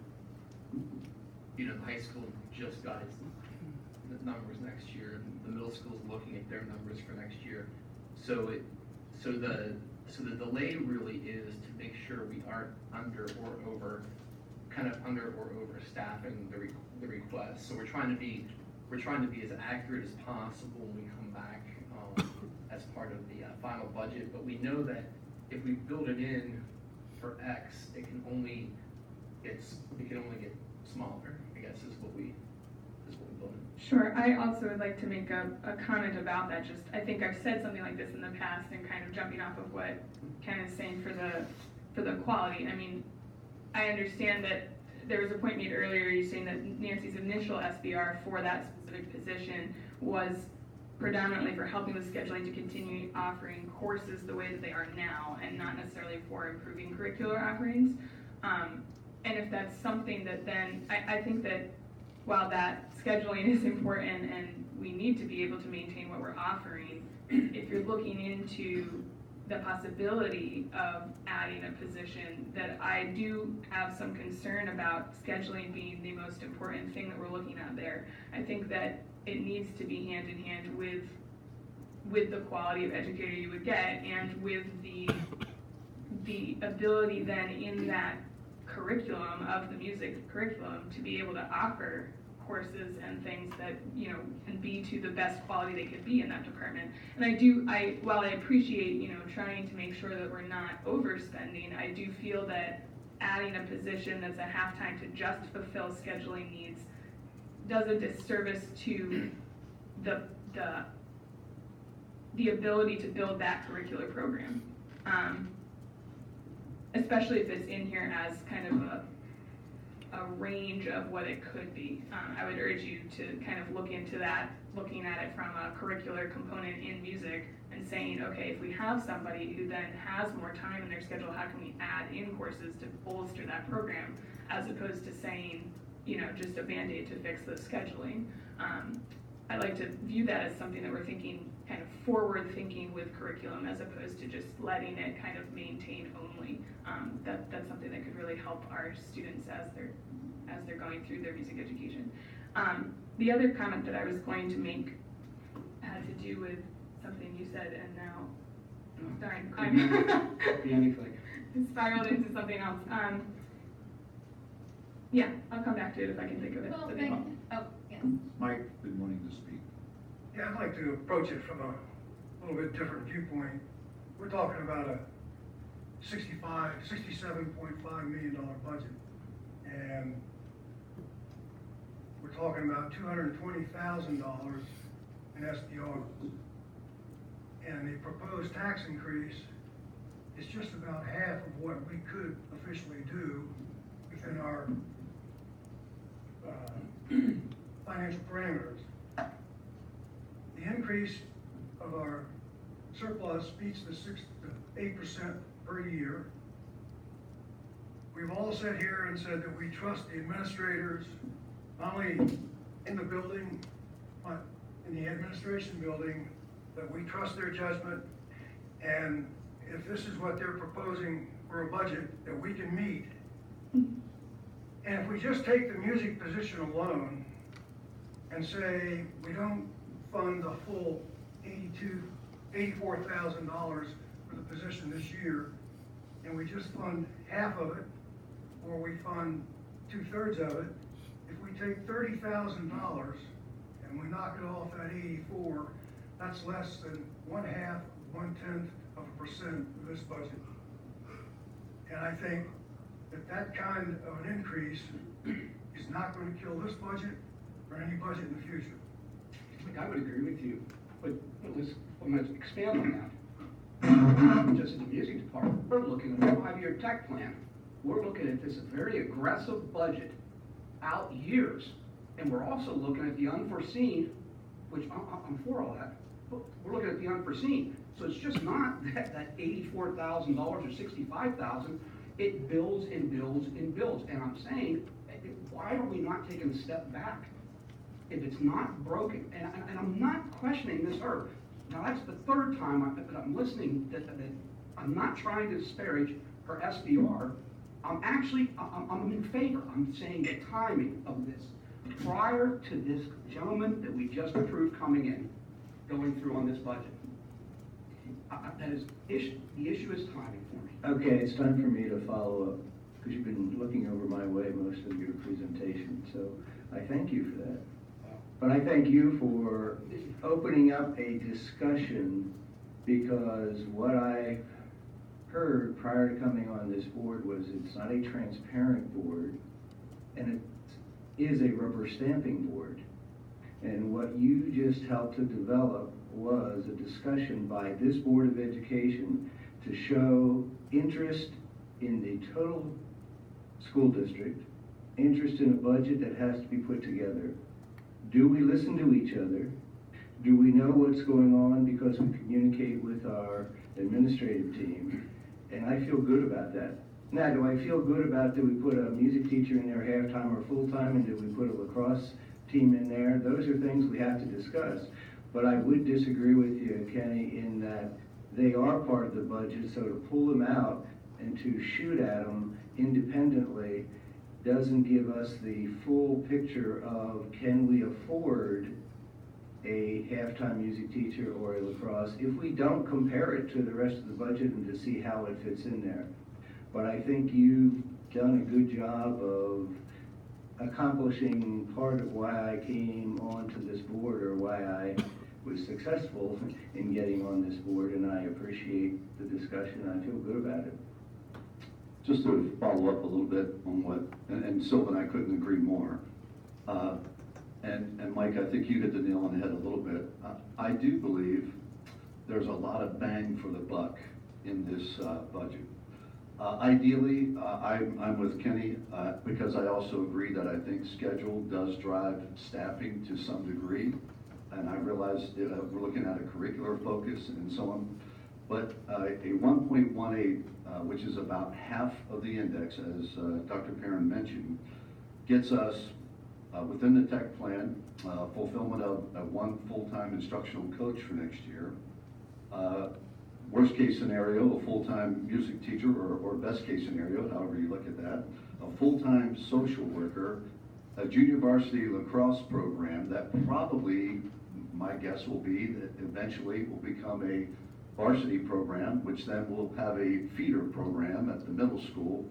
you know, the high school just got its numbers next year, and the middle school's looking at their numbers for next year. So the delay really is to make sure we aren't under or over staffing the request. So we're trying to be as accurate as possible when we come back as part of the final budget. But we know that if we build it in for X, it can only get smaller, I guess, is what we build in. Sure, I also would like to make a comment about that. Just, I think I've said something like this in the past, and kind of jumping off of what Ken is saying for the quality. I mean, I understand that there was a point made earlier, you saying that Nancy's initial SBR for that specific position was predominantly for helping with scheduling to continue offering courses the way that they are now, and not necessarily for improving curricular offerings. And if that's something that then, I think that while that scheduling is important and we need to be able to maintain what we're offering, if you're looking into the possibility of adding a position, that I do have some concern about scheduling being the most important thing that we're looking at there. I think that it needs to be hand in hand with the quality of educator you would get, and with the ability then in that curriculum of the music curriculum to be able to offer courses and things that, you know, can be to the best quality they could be in that department. And while I appreciate, you know, trying to make sure that we're not overspending, I do feel that adding a position that's a half-time to just fulfill scheduling needs does a disservice to the ability to build that curricular program. Especially if it's in here as kind of a range of what it could be. I would urge you to kind of look into that, looking at it from a curricular component in music and saying, okay, if we have somebody who then has more time in their schedule, how can we add in courses to bolster that program, as opposed to saying, you know, just a Band-Aid to fix the scheduling. I like to view that as something that we're thinking, kind of forward thinking with curriculum, as opposed to just letting it kind of maintain only. That's something that could really help our students as they're going through their music education. The other comment that I was going to make had to do with something you said, and now, darn, Could be anything. I'm spiraled into something else. Yeah, I'll come back to it if I can think of it. Well, But- yes. Mike, been wanting to speak. Yeah, I'd like to approach it from a little bit different viewpoint. We're talking about a $67.5 million budget. And we're talking about $220,000 in SDR. And the proposed tax increase is just about half of what we could officially do within our financial parameters. The increase of our surplus beats the 6 to 8% per year. We've all sat here and said that we trust the administrators, not only in the building, but in the administration building, that we trust their judgment. And if this is what they're proposing for a budget that we can meet, and if we just take the music position alone and say we don't fund the full $84,000 for the position this year, and we just fund half of it, or we fund 2/3 of it, if we take $30,000 and we knock it off at 84, that's less than 0.5% of this budget. And I think that that kind of an increase is not going to kill this budget or any budget in the future. Look, I would agree with you, but let's expand on that. Just in the music department, we're looking at a 5-year tech plan. We're looking at this very aggressive budget out years, and we're also looking at the unforeseen, which I'm for all that, but we're looking at the unforeseen. So it's just not that $84,000 or $65,000. It builds and builds and builds. And I'm saying, why are we not taking a step back? If it's not broken, and I'm not questioning this herb. Now that's the third time I'm listening that I'm not trying to disparage her SBR. I'm in favor. I'm saying the timing of this, prior to this gentleman that we just approved coming in, going through on this budget. That is the issue is timing for me. Okay, it's time for me to follow up, because you've been looking over my way most of your presentation, so I thank you for that. But I thank you for opening up a discussion, because what I heard prior to coming on this board was it's not a transparent board, and it is a rubber stamping board. And what you just helped to develop was a discussion by this Board of Education to show interest in the total school district, interest in a budget that has to be put together. Do we listen to each other? Do we know what's going on because we communicate with our administrative team? And I feel good about that. Now, do I feel good about, do we put a music teacher in there half-time or full-time, and do we put a lacrosse team in there? Those are things we have to discuss. But I would disagree with you, Kenny, in that they are part of the budget, so to pull them out and to shoot at them independently doesn't give us the full picture of, can we afford a halftime music teacher or a lacrosse if we don't compare it to the rest of the budget and to see how it fits in there. But I think you've done a good job of accomplishing part of why I came onto this board, or why I was successful in getting on this board, and I appreciate the discussion. I feel good about it. Just to follow up a little bit on what, and Sylvan, I couldn't agree more. And Mike, I think you hit the nail on the head a little bit. I do believe there's a lot of bang for the buck in this budget. Ideally, I'm with Kenny, because I also agree that I think schedule does drive staffing to some degree. And I realize we're looking at a curricular focus and so on. But a 1.18, which is about half of the index, as Dr. Perrin mentioned, gets us within the tech plan, fulfillment of one full-time instructional coach for next year. Worst case scenario, a full-time music teacher, or best case scenario, however you look at that, a full-time social worker, a junior varsity lacrosse program that probably, my guess will be that eventually will become a varsity program, which then will have a feeder program at the middle school.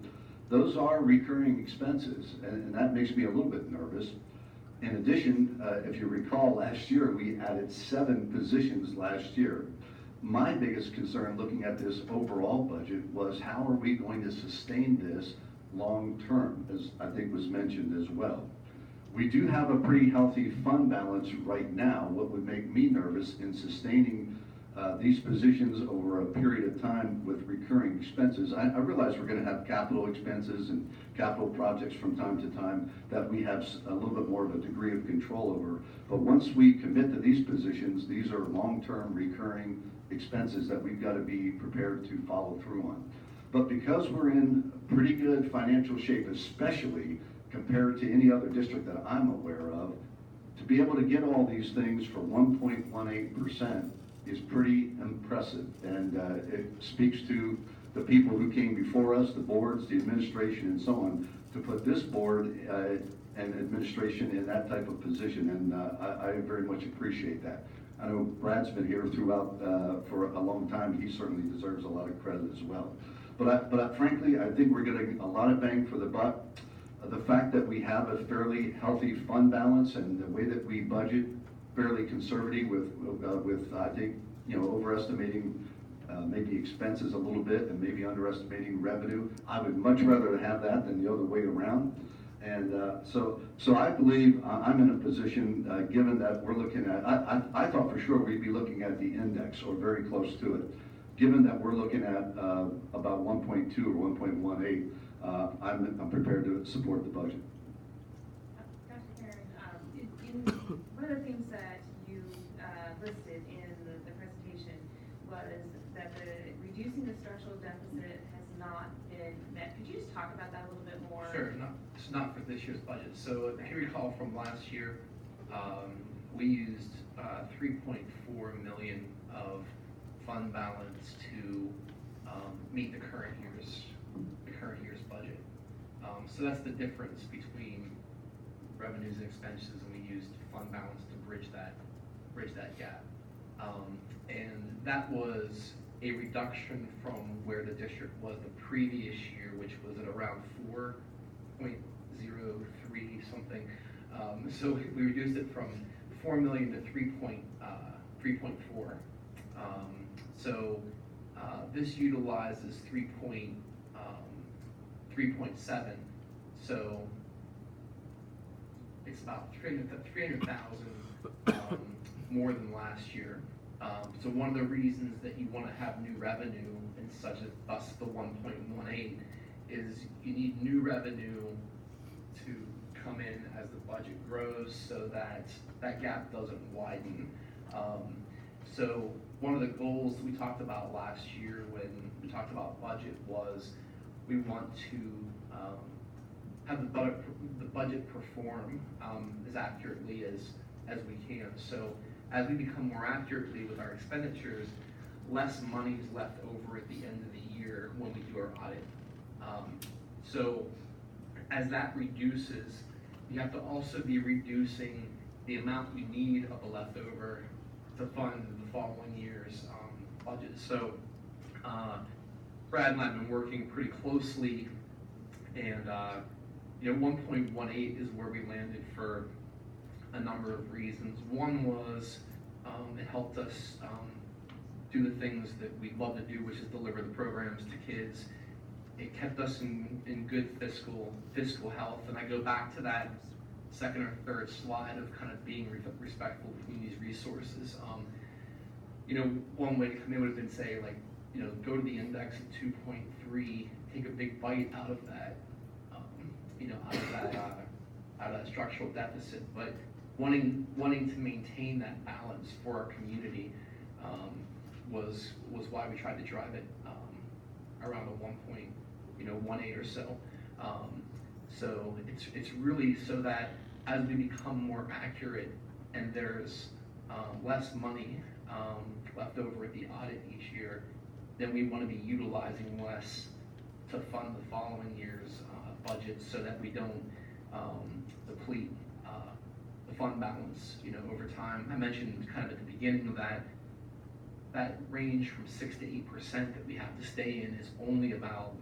Those are recurring expenses, and that makes me a little bit nervous. In addition, if you recall, last year we added 7 positions last year. my biggest concern looking at this overall budget was how are we going to sustain this long-term, as I think was mentioned as well. We do have a pretty healthy fund balance right now. What would make me nervous in sustaining these positions over a period of time with recurring expenses, I realize we're gonna have capital expenses and capital projects from time to time that we have a little bit more of a degree of control over. But once we commit to these positions, these are long-term recurring expenses that we've gotta be prepared to follow through on. But because we're in pretty good financial shape, especially compared to any other district that I'm aware of, to be able to get all these things for 1.18% is pretty impressive. And it speaks to the people who came before us, the boards, the administration, and so on, to put this board and administration in that type of position. And I very much appreciate that. I know Brad's been here throughout for a long time. He certainly deserves a lot of credit as well. But frankly, I think we're getting a lot of bang for the buck. The fact that we have a fairly healthy fund balance and the way that we budget fairly conservative with I think, overestimating maybe expenses a little bit and maybe underestimating revenue. I would much rather have that than the other way around. And so I believe I'm in a position, given that we're looking at, I thought for sure we'd be looking at the index or very close to it. Given that we're looking at about 1.2 or 1.18, I'm prepared to support the budget. Dr. Karen, one of the things that you listed in the presentation was that reducing the structural deficit has not been met. Could you just talk about that a little bit more? Sure, it's not for this year's budget. So if you recall from last year, we used 3.4 million of fund balance to meet the current year's budget. So that's the difference between revenues and expenses, and we used fund balance to bridge that gap. And that was a reduction from where the district was the previous year, which was at around 4.03 something. So we reduced it from 4 million to 3.4. So this utilizes 3.7. So it's about 300,000 more than last year. So one of the reasons that you want to have new revenue and such as thus the 1.18 is you need new revenue to come in as the budget grows so that that gap doesn't widen. So one of the goals that we talked about last year when we talked about budget was we want to have the budget perform as accurately as we can. So as we become more accurately with our expenditures, less money is left over at the end of the year when we do our audit. So as that reduces, you have to also be reducing the amount you need of the leftover to fund the following year's budget. So Brad and I have been working pretty closely, and 1.18 is where we landed for a number of reasons. One was it helped us do the things that we love to do, which is deliver the programs to kids. It kept us in good fiscal health, and I go back to that second or third slide of kind of being respectful of community's resources. One way to come in would have been say go to the index at 2.3, take a big bite out of that, out of that structural deficit, but wanting to maintain that balance for our community was why we tried to drive it around a 1.18 or so. So it's really so that as we become more accurate and there's less money left over at the audit each year, then we want to be utilizing less to fund the following year's budget so that we don't deplete the fund balance over time. I mentioned kind of at the beginning of that range from 6 to 8% that we have to stay in is only about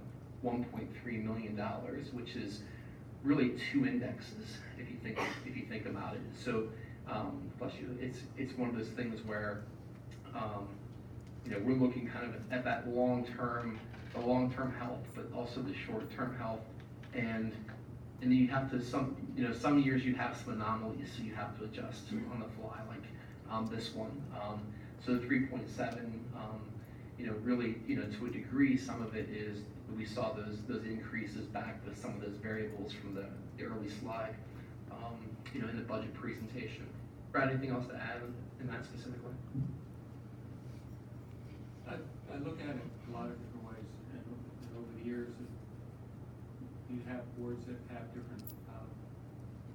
$1.3 million, which is really 2 indexes if you think about it. So plus it's one of those things where we're looking kind of at that long-term, the long-term health, but also the short-term health. And then you have to, some years you have some anomalies, so you have to adjust on the fly, like this one. So the 3.7, really, to a degree, some of it is, we saw those increases back with some of those variables from the early slide, in the budget presentation. Brad, anything else to add in that specifically? I look at it a lot of different ways, and over the years, you have boards that have different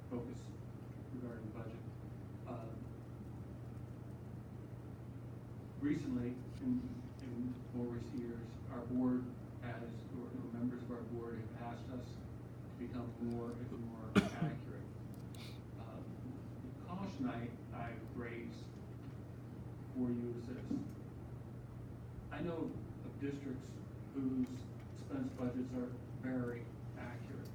focus regarding budget. Recently, in more recent years, our board or members of our board have asked us to become more accurate. The caution I raise for you is this. I know of districts whose expense budgets are very accurate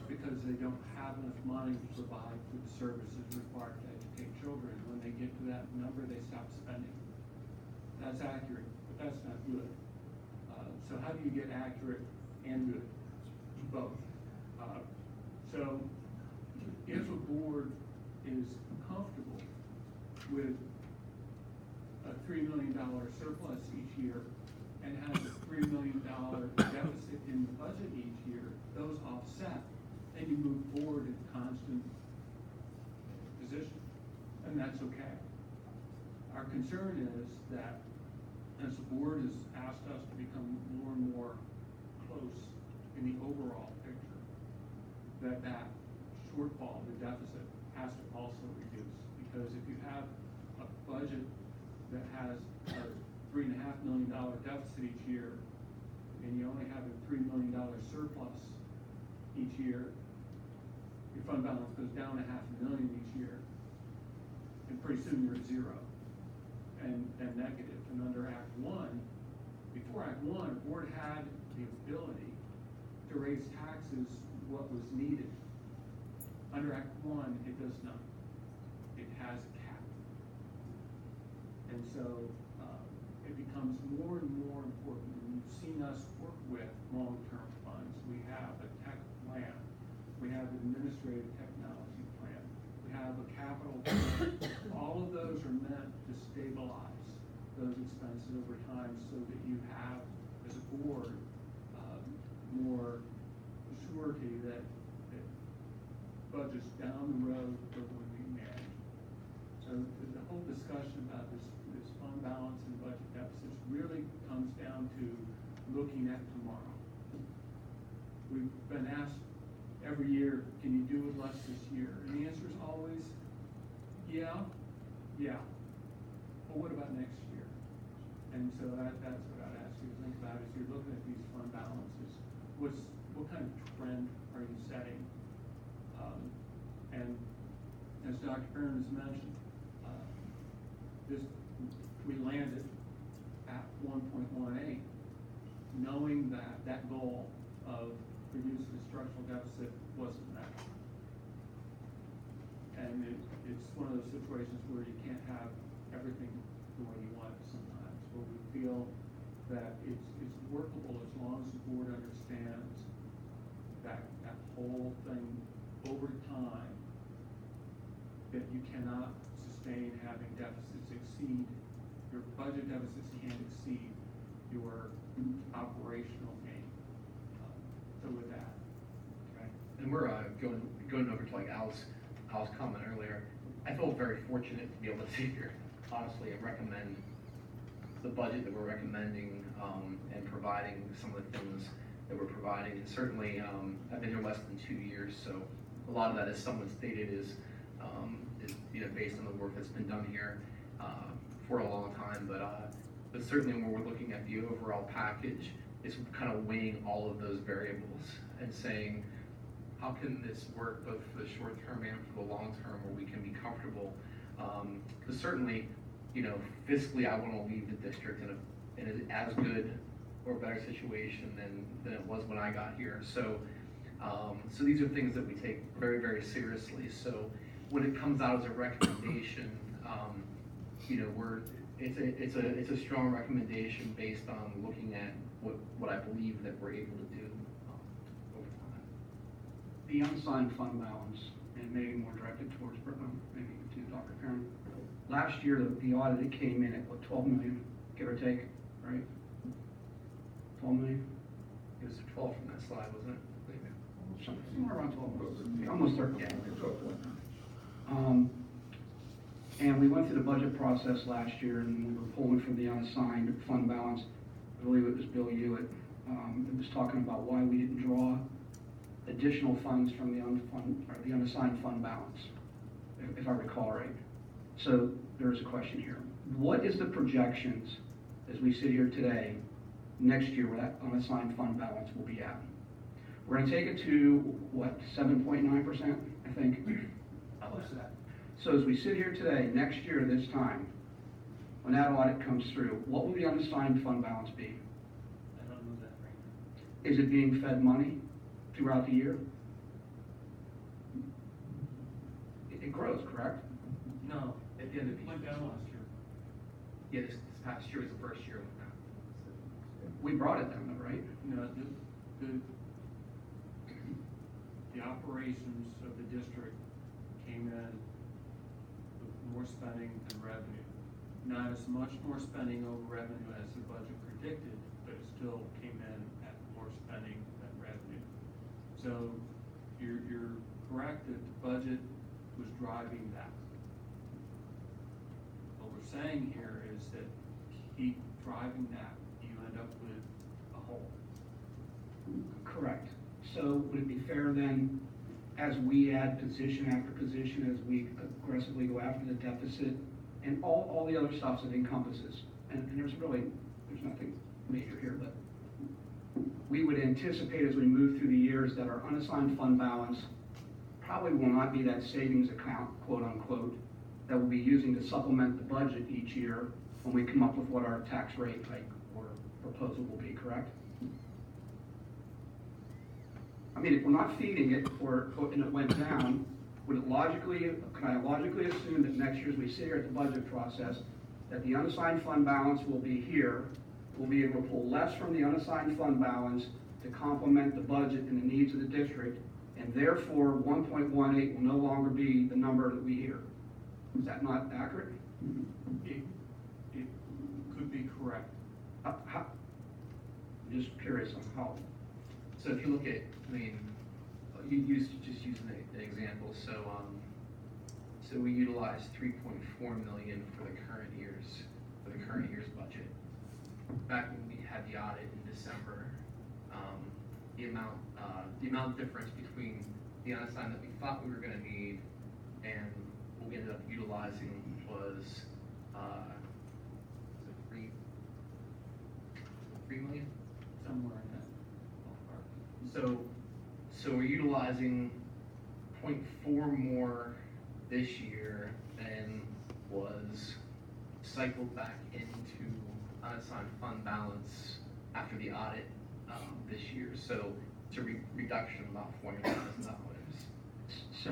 because they don't have enough money to provide for the services required to educate children. When they get to that number, they stop spending. That's accurate, but that's not good. So how do you get accurate and good? Both. So if a board is comfortable with a $3 million surplus each year and has a $3 million deficit in the budget each year, those offset, and you move forward in constant position, and that's okay. Our concern is that as the board has asked us to become more and more close in the overall picture, that shortfall, the deficit, has to also reduce. Because if you have a budget that has a $3.5 million deficit each year, and you only have a $3 million surplus each year, your fund balance goes down $500,000 each year, and pretty soon you're at zero and negative. And under Act 1, before Act 1, the board had the ability to raise taxes what was needed. Under Act 1, it does not. It has a cap. And so it becomes more and more important. And you've seen us work with long-term funds. We have a tech plan. We have an administrative technology plan. We have a capital plan. All of those are meant to stabilize those expenses over time so that you have, as a board, more surety that budgets down the road are going to be managed. So the whole discussion about this fund balance and budget deficits really comes down to looking at tomorrow. We've been asked every year, can you do with less this year? And the answer is always, yeah. Well, what about next year? And so that's what I'd ask you to think about as you're looking at these fund balances. What kind of trend are you setting? And as Dr. Perrin has mentioned, we landed at 1.18, knowing that goal of reducing the structural deficit wasn't met. And it's one of those situations where you can't have everything the way you want it sometimes. But we feel that it's workable as long as the board understands that whole thing over time, that you cannot sustain having deficits exceed, your budget deficits can't exceed your operational gain. So with that. Okay. And we're going over to like Al's comment earlier. I feel very fortunate to be able to sit here, honestly, and recommend the budget that we're recommending and providing some of the things that we're providing. And certainly, I've been here less than 2 years, so a lot of that, as someone stated, is based on the work that's been done here for a long time. But certainly, when we're looking at the overall package, it's kind of weighing all of those variables and saying, how can this work both for the short term and for the long term, where we can be comfortable? Because certainly, fiscally, I want to leave the district in as good or better situation than it was when I got here. So these are things that we take very, very seriously. So when it comes out as a recommendation, It's a strong recommendation based on looking at what I believe that we're able to do over time. The unassigned fund balance, and maybe more directed towards, maybe to Dr. Perrin. Last year, the audit, it came in at what, 12 million, give or take, right? 12 million? It was 12 from that slide, wasn't it? Somewhere around 12 million, almost 13. Yeah. And we went through the budget process last year, and we were pulling from the unassigned fund balance. I believe it was Bill Hewitt, that was talking about why we didn't draw additional funds from the unassigned fund balance, if I recall right. So there's a question here. What is the projections, as we sit here today, next year, where that unassigned fund balance will be at? We're gonna take it to, what, 7.9%, I think? Close to that. So as we sit here today, next year this time, when that audit comes through, what will the unassigned fund balance be? I don't know that right now. Is it being fed money throughout the year? It grows, correct? No, at the end of the year. Went down last year. Yeah, this past year was the first year it went down. We brought it down though, right? No, the operations of the district came in with more spending than revenue. Not as much more spending over revenue as the budget predicted, but it still came in at more spending than revenue. So you're correct that the budget was driving that. What we're saying here is that keep driving that, you end up with a hole. Correct. So would it be fair then, as we add position after position, as we aggressively go after the deficit, and all the other stuff that encompasses, and there's nothing major here, but we would anticipate as we move through the years that our unassigned fund balance probably will not be that savings account, quote unquote, that we'll be using to supplement the budget each year when we come up with what our tax rate hike or proposal will be, correct? I mean, if we're not feeding it and it went down, can I logically assume that next year as we sit here at the budget process, that the unassigned fund balance will be here, we'll be able to pull less from the unassigned fund balance to complement the budget and the needs of the district, and therefore 1.18 will no longer be the number that we hear. Is that not accurate? It could be correct. I'm just curious on how. So if you look at, I mean, just using an example, so we utilized 3.4 million for the current year's budget. Back when we had the audit in December, the amount difference between the unassigned that we thought we were gonna need and what we ended up utilizing was, $3 million? Somewhere in that ballpark. So we're utilizing 0.4 more this year than was cycled back into unassigned fund balance after the audit this year. So it's a reduction of about $400,000. So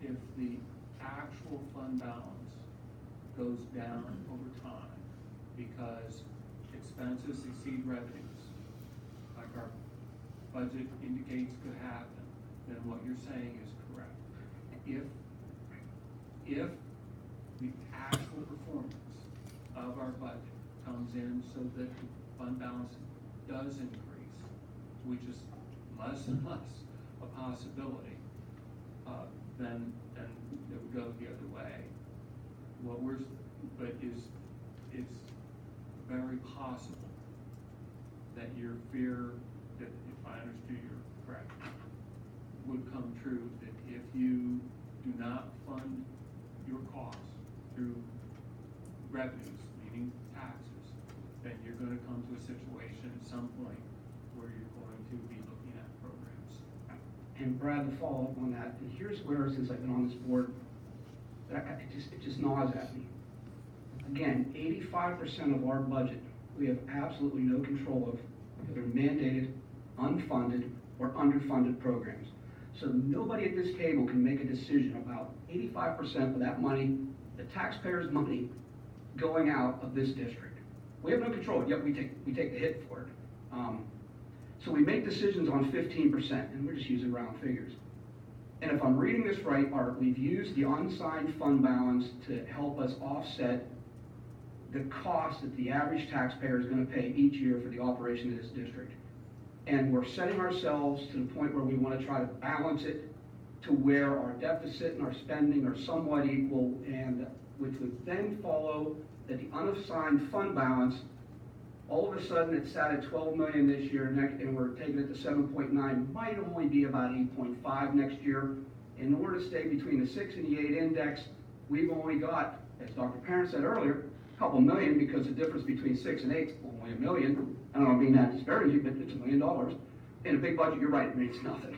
if the actual fund balance goes down over time because expenses exceed revenues, like our budget indicates could happen, then what you're saying is correct. If the actual performance of our budget comes in so that the fund balance does increase, which is less and less a possibility, then it would go the other way. It's very possible that your fear, that if I understood you correct, would come true, that if you do not fund your costs through revenues, meaning taxes, then you're going to come to a situation at some point where you're going to be looking at programs. And Brad, to follow up on that, and here's where, since I've been on this board, it just gnaws at me. Again, 85% of our budget, we have absolutely no control of, because they're mandated, unfunded, or underfunded programs. So nobody at this table can make a decision about 85% of that money, the taxpayers' money, going out of this district. We have no control, yet we take the hit for it. So we make decisions on 15%, and we're just using round figures. And if I'm reading this right, Art, we've used the unassigned fund balance to help us offset the cost that the average taxpayer is gonna pay each year for the operation of this district. And we're setting ourselves to the point where we wanna try to balance it to where our deficit and our spending are somewhat equal, and which would then follow that the unassigned fund balance, all of a sudden it sat at 12 million this year, and we're taking it to 7.9, might only be about 8.5 next year. In order to stay between the 6 and the 8 index, we've only got, as Dr. Parent said earlier, a couple million, because the difference between 6 and 8 is only $1 million. I don't mean that disparagingly, but it's $1 million. In a big budget, you're right, it means nothing.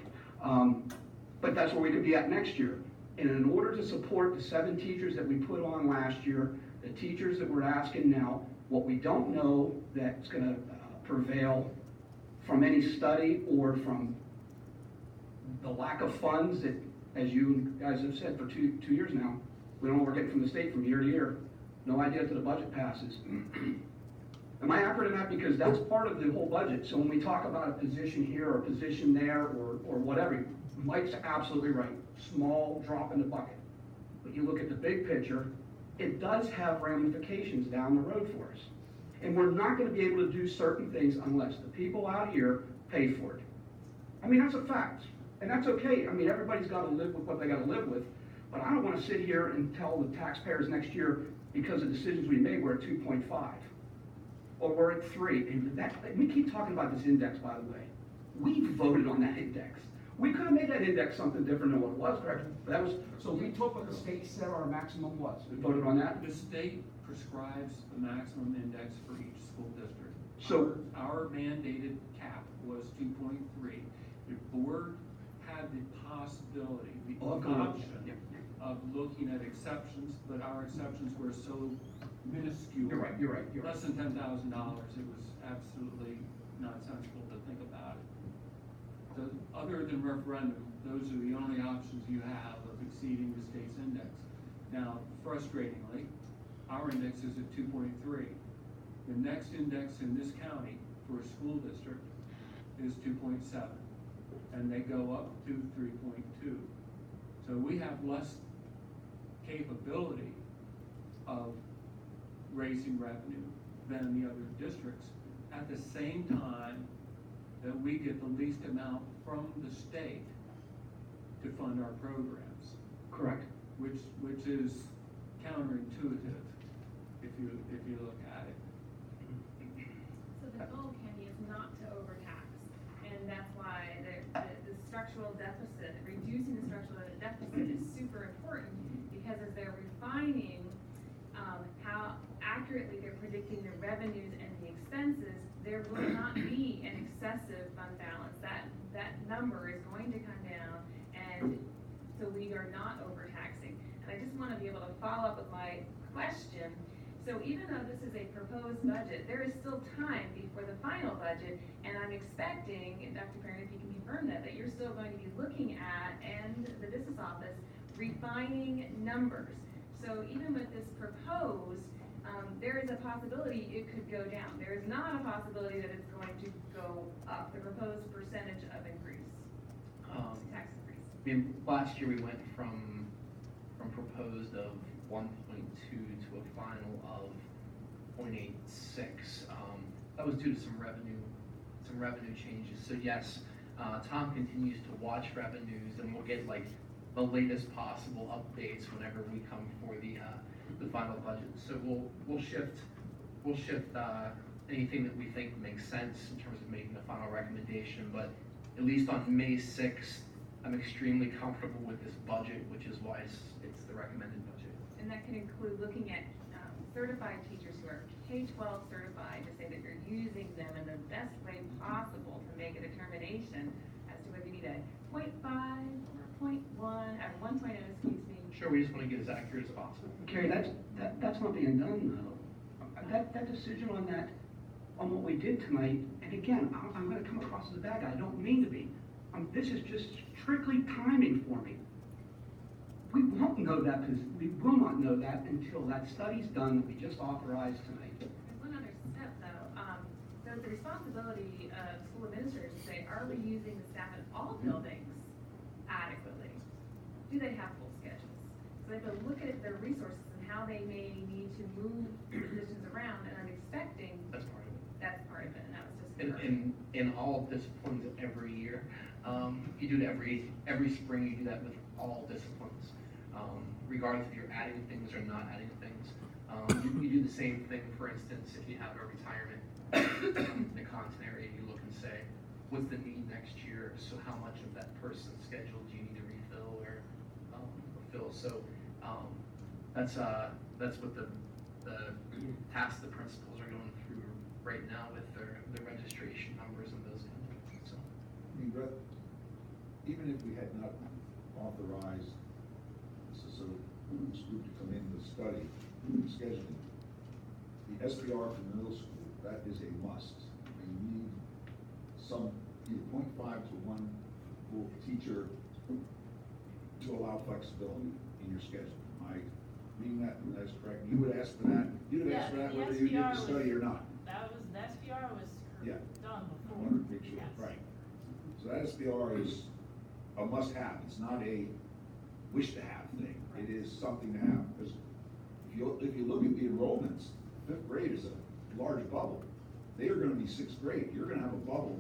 But that's where we could be at next year. And in order to support the 7 teachers that we put on last year, the teachers that we're asking now, what we don't know that's gonna prevail from any study or from the lack of funds that, as you guys have said for two years now, we don't know what we're getting from the state from year to year. No idea until the budget passes. Am I accurate in that? Because that's part of the whole budget. So when we talk about a position here or a position there or whatever, Mike's absolutely right. Small drop in the bucket. But you look at the big picture, it does have ramifications down the road for us. And we're not gonna be able to do certain things unless the people out here pay for it. I mean, that's a fact. And that's okay. I mean, everybody's gotta live with what they gotta live with. But I don't wanna sit here and tell the taxpayers next year, because of decisions we made, we're at 2.5. Or we're at 3. And we keep talking about this index, by the way. We voted on that index. We could have made that index something different than what it was, correct? That was, so we took what the state said our maximum was. We voted on that. The state prescribes the maximum index for each school district. So Our mandated cap was 2.3. The board had the possibility, the option of looking at exceptions, but our exceptions were so minuscule. You're right. Less than $10,000. It was absolutely nonsensical to think about it. Other than referendum, those are the only options you have of exceeding the state's index. Now, frustratingly, our index is at 2.3. The next index in this county for a school district is 2.7, and they go up to 3.2. So we have less capability of raising revenue than the other districts. At the same time, that we get the least amount from the state to fund our programs. correct. Which is counterintuitive if you look at it. So the goal, Kenny, is not to overtax, and that's why the structural deficit, reducing the structural deficit is super important, because as they're refining how accurately they're predicting the revenues and the expenses, there will not be an excessive fund balance. That number is going to come down, and so we are not overtaxing. And I just want to be able to follow up with my question. So even though this is a proposed budget, there is still time before the final budget, and I'm expecting, and Dr. Parent, if you can confirm that you're still going to be looking at, and the business office, refining numbers. So even with this proposed, there is a possibility it could go down. There is not a possibility that it's going to go up, the proposed percentage of increase, tax increase. I mean, last year we went from proposed of 1.2 to a final of 0.86. That was due to some revenue changes. So yes, Tom continues to watch revenues, and we'll get like the latest possible updates whenever we come for the final budget. So we'll shift anything that we think makes sense in terms of making a final recommendation. But at least on May 6th, I'm extremely comfortable with this budget, which is why it's the recommended budget. And that can include looking at certified teachers who are K-12 certified, to say that you're using them in the best way possible to make a determination as to whether you need a 0.5 or 0.1, or 1.0, excuse me. Sure, we just want to get as accurate as possible. Carrie, that's not being done though. That decision on what we did tonight, and again, I'm gonna come across as a bad guy, I don't mean to be. This is just strictly timing for me. We won't know that, we will not know that until that study's done that we just authorized tonight. There's one other step though, there's the responsibility of school administrators to say, are we using the staff in all buildings adequately? Do they have full schedules? So they have to look at their resources and how they may need to move positions around, and I'm expecting That's part of it. that's part of it, and that was just. In all disciplines every year, you do it every spring, you do that with all disciplines. Regardless if you're adding things or not adding things. You do the same thing, for instance, if you have a retirement in the content area, you look and say, what's the need next year? So how much of that person's schedule do you need to refill or fill? So that's what the tasks the principals are going through right now with their registration numbers and those kind of things. So. I mean, Brett, even if we had not authorized this group to come in to study scheduling, the SPR for middle school, that is a must. And you need some, either 0.5 to 1 full teacher to allow flexibility in your schedule. Am I reading that, that's correct? You would ask for that, you'd ask for that Yeah, the whether you did the SPR study or not. The SPR was Yeah. done I before. wanted to make sure, Yes. right. So that SPR is a must-have, it's not a wish-to-have thing, it is something to have, because if you look at the enrollments, 5th grade is a large bubble. They are gonna be 6th grade, you're gonna have a bubble,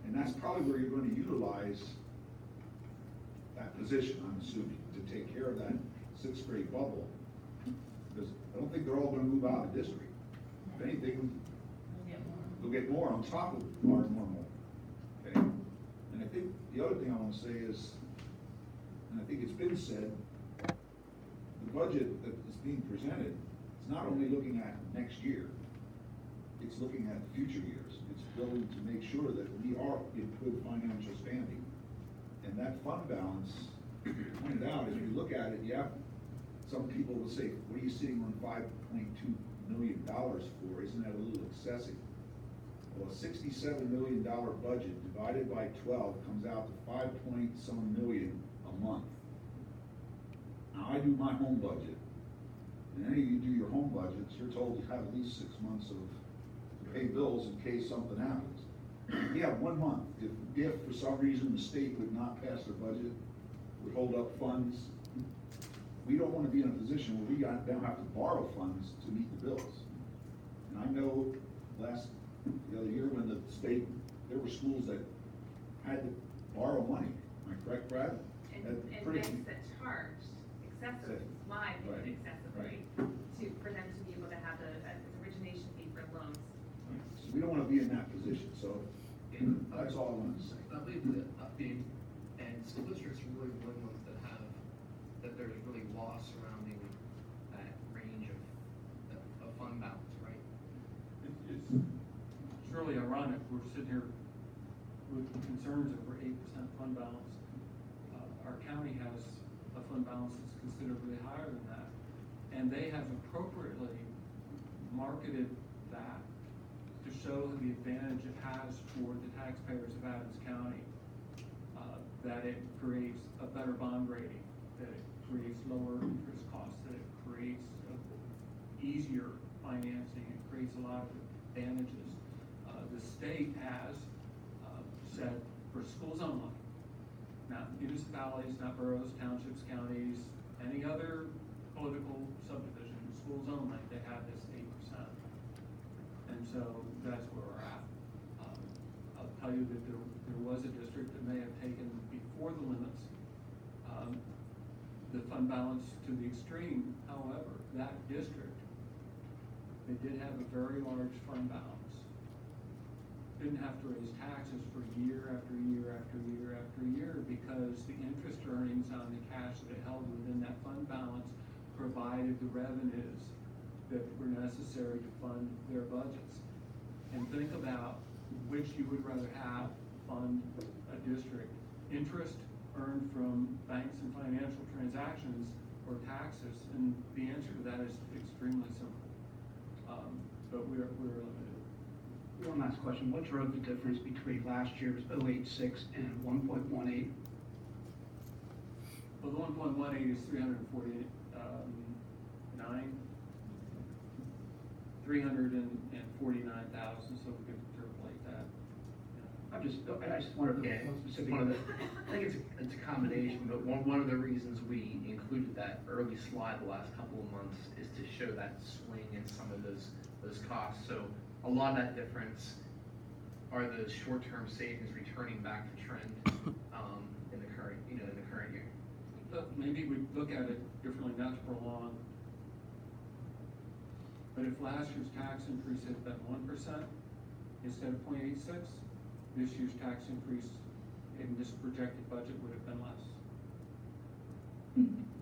and that's probably where you're gonna utilize that position, I'm assuming, to take care of that 6th grade bubble. Because I don't think they're all gonna move out of the district. If anything, we'll get more on top of our normal, okay? And I think the other thing I wanna say is, and I think it's been said, the budget that is being presented is not only looking at next year, it's looking at future years. It's building to make sure that we are in good financial standing. And that fund balance, pointed out, if you look at it, yeah, some people will say, what are you sitting on $5.2 million for? Isn't that a little excessive? Well, a $67 million budget divided by 12 comes out to 5-point-some million a month. Now, I do my home budget, and any of you do your home budgets, you're told you have at least 6 months to pay bills in case something happens. We have 1 month. If for some reason the state would not pass their budget, would hold up funds, we don't want to be in a position where we now have to borrow funds to meet the bills. And I know the other year when the state, there were schools that had to borrow money. Am I correct, Brad? And That's pretty- banks that charged excessively, my opinion, excessively, for them to be able to have an origination fee for loans. So we don't want to be in that position, so that's all I wanted to say. I believe and school districts are really the only ones that there's really loss surrounding that range of fund balance, right? It's really ironic, we're sitting here with concerns over 8% fund balance. Our county has a fund balance that's considerably higher than that, and they have appropriately marketed that to show the advantage it has for the taxpayers of Adams County, that it creates a better bond rating, that it creates lower interest costs, that it creates easier financing, it creates a lot of advantages. The state has said for schools only, not municipalities, not boroughs, townships, counties, any other political subdivision, schools only, they have this 8%. And so that's where we're at. I'll tell you that there was a district that may have taken before the limits, the fund balance to the extreme. However, that district, they did have a very large fund balance. Didn't have to raise taxes for year after year after year after year because the interest earnings on the cash that they held within that fund balance provided the revenues that were necessary to fund their budgets. And think about which you would rather have fund a district: interest earned from banks and financial transactions or taxes. And the answer to that is extremely simple. But we're limited. One last question, what drove the difference between last year's 0.86 and 1.18? Well, the 1.18 is 349,000, so we could interpolate that. I just wondered, Yeah, specific. one of the, I think it's a combination, but one of the reasons we included that early slide the last couple of months is to show that swing in some of those costs. So a lot of that difference are those short-term savings returning back to trend, in the current year. But maybe we look at it differently, not to prolong. But if last year's tax increase had been 1% instead of 0.86, this year's tax increase in this projected budget would have been less.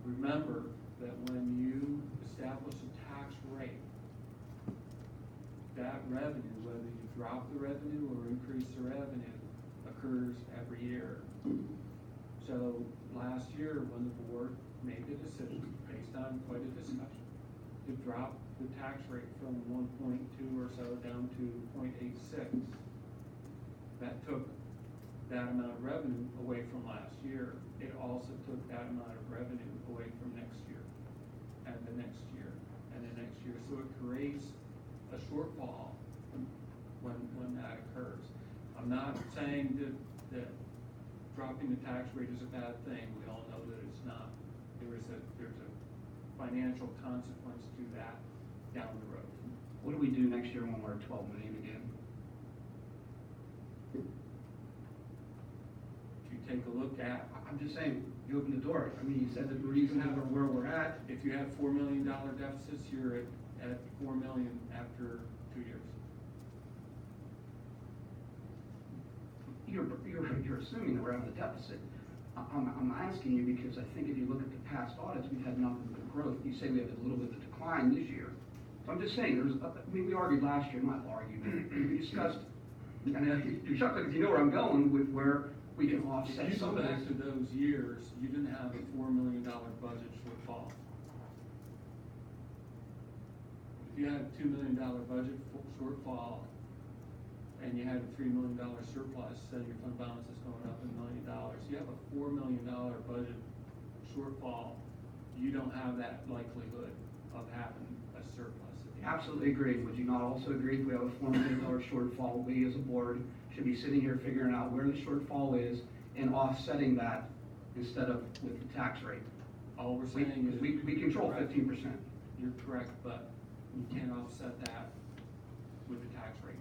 Remember that when you establish a tax rate, that revenue, whether you drop the revenue or increase the revenue, occurs every year. So last year, when the board made the decision, based on quite a discussion, to drop the tax rate from 1.2 or so down to 0.86, that took that amount of revenue away from last year. It also took that amount of revenue away from next year, and the next year, and the next year. So it creates a shortfall when that occurs. I'm not saying that dropping the tax rate is a bad thing. We all know that it's not. There's a financial consequence to that down the road. What do we do next year when we're at 12 million again? If you take a look at, I'm just saying, you opened the door. I mean, you said that the reason for where we're at. if you have $4 million deficits, you're at 4 million after 2 years. You're assuming that we're having a deficit. I'm asking you because I think if you look at the past audits, we've had nothing but growth. You say we have a little bit of decline this year. So I'm just saying, we argued last year, not argued, we discussed, and you're chuckling because you know where I'm going with where we can offset If you some go of back this. to those years, you didn't have a $4 million budget shortfall. If you had a $2 million budget shortfall, and you had a $3 million surplus, then your fund balance is going up $1 million. You have a $4 million budget shortfall, you don't have that likelihood of having a surplus at the end. Absolutely agree. Would you not also agree if we have a $4 million shortfall, we as a board should be sitting here figuring out where the shortfall is and offsetting that instead of with the tax rate? All we're saying is. We control 15%. You're correct, but you can't offset that with the tax rate.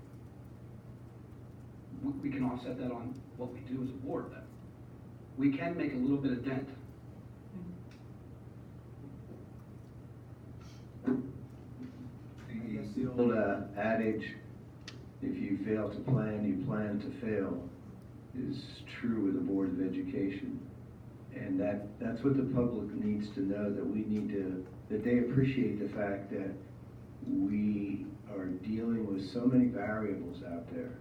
We can offset that on what we do as a board then. We can make a little bit of dent. The old adage, if you fail to plan, you plan to fail, is true with the Board of Education. And that's what the public needs to know, that they appreciate the fact that we are dealing with so many variables out there.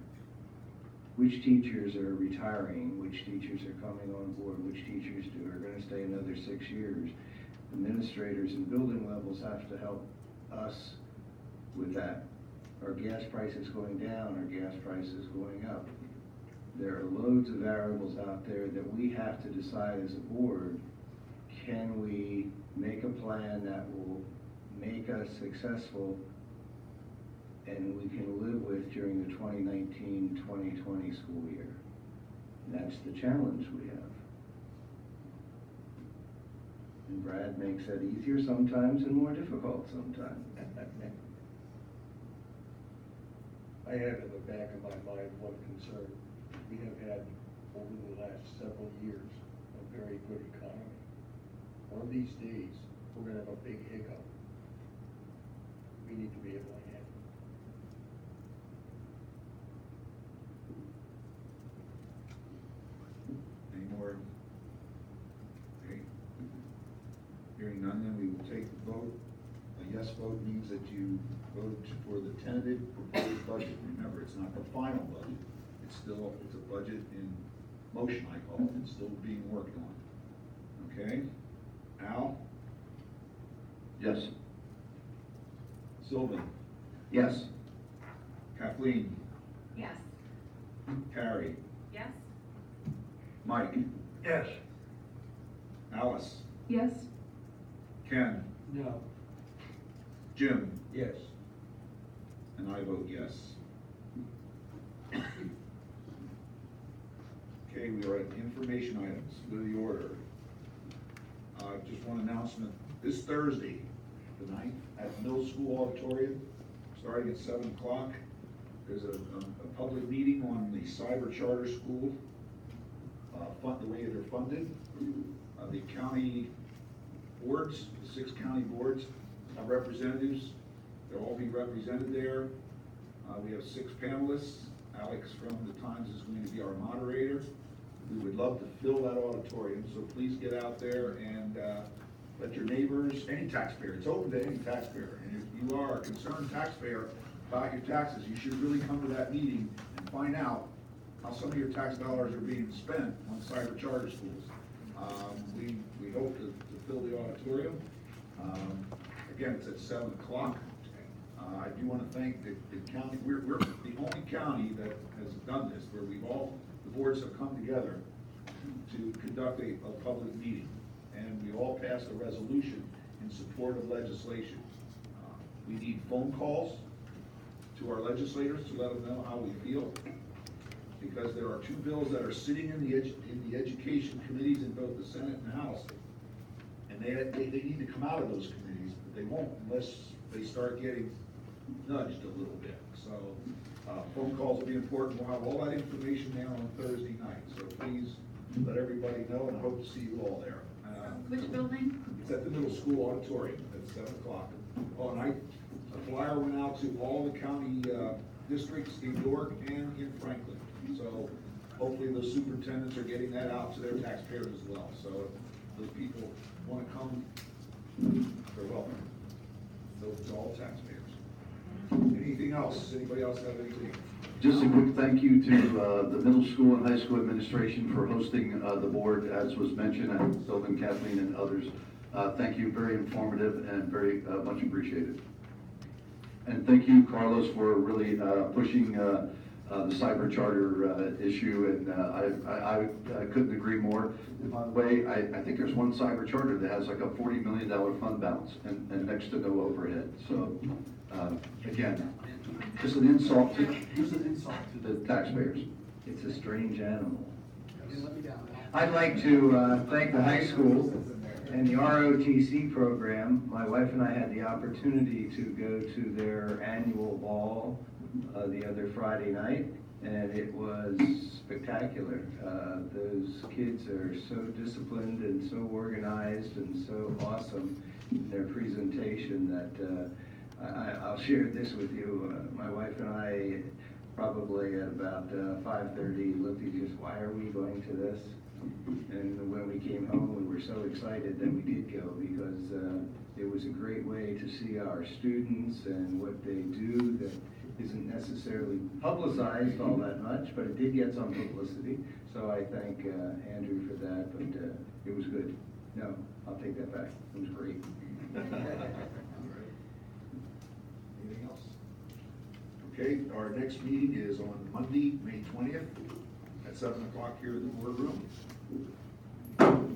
Which teachers are retiring, which teachers are coming on board, which teachers are gonna stay another 6 years. Administrators and building levels have to help us with that. Are gas prices going down, are gas prices going up? There are loads of variables out there that we have to decide as a board. Can we make a plan that will make us successful and we can live with during the 2019-2020 school year? That's the challenge we have. And Brad makes that easier sometimes and more difficult sometimes. I have in the back of my mind one concern. We have had, over the last several years, a very good economy. One of these days, we're gonna have a big hiccup. We need to be able to handle it. Any more? Okay. Hearing none, then we will take the vote. A yes vote means that you vote for the tentative proposed budget. Remember, it's not the final budget. It's a budget in motion, I call it. It's still being worked on. Okay? Al? Yes. Sylvan? Yes. Kathleen? Yes. Carrie? Yes? Mike? Yes. Alice, Yes? Ken, No. Jim, Yes. and I vote yes. Okay, we are at information items, go to the order. Just one announcement, this Thursday, the 9th, at the middle school auditorium, starting at 7 o'clock, there's a public meeting on the cyber charter school, the way they're funded. The county boards, the 6 county boards have representatives, they'll all be represented there. We have 6 panelists. Alex from the Times is going to be our moderator. We would love to fill that auditorium, so please get out there and let your neighbors, any taxpayer, it's open to any taxpayer. And if you are a concerned taxpayer about your taxes, you should really come to that meeting and find out how some of your tax dollars are being spent on cyber charter schools. We hope to fill the auditorium. Again, it's at 7 o'clock. I do want to thank the county, we're the only county that has done this, where the boards have come together to conduct a public meeting. And we all passed a resolution in support of legislation. We need phone calls to our legislators to let them know how we feel. Because there are 2 bills that are sitting in the education committees in both the Senate and House. And they need to come out of those committees, but they won't unless they start getting nudged a little bit. So phone calls will be important. We'll have all that information there on Thursday night. So please let everybody know, and I hope to see you all there. Which building? It's at the middle school auditorium at 7 o'clock. Oh, and a flyer went out to all the county districts in York and in Franklin. So hopefully those superintendents are getting that out to their taxpayers as well. So if those people want to come, they're welcome. Those are all taxpayers. Anything else? Anybody else have anything? Just a quick thank you to the middle school and high school administration for hosting the board, as was mentioned, and Sylvan, Kathleen, and others. Thank you, very informative and very much appreciated. And thank you, Carlos, for really pushing the cyber charter issue, and I couldn't agree more. And by the way, I think there's one cyber charter that has like a $40 million fund balance and next to no overhead. So again, just an insult to the taxpayers. It's a strange animal. I'd like to thank the high school and the ROTC program. My wife and I had the opportunity to go to their annual ball the other Friday night, and it was spectacular. Those kids are so disciplined and so organized and so awesome in their presentation that I'll share this with you. My wife and I probably at about 5:30 looked at each other, why are we going to this? And when we came home, we were so excited that we did go, because it was a great way to see our students and what they do that isn't necessarily publicized all that much, but it did get some publicity. So I thank Andrew for that, but it was good. No, I'll take that back. It was great. Anything else? Okay, our next meeting is on Monday, May 20th at 7 o'clock here in the boardroom.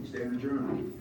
Stand adjourned.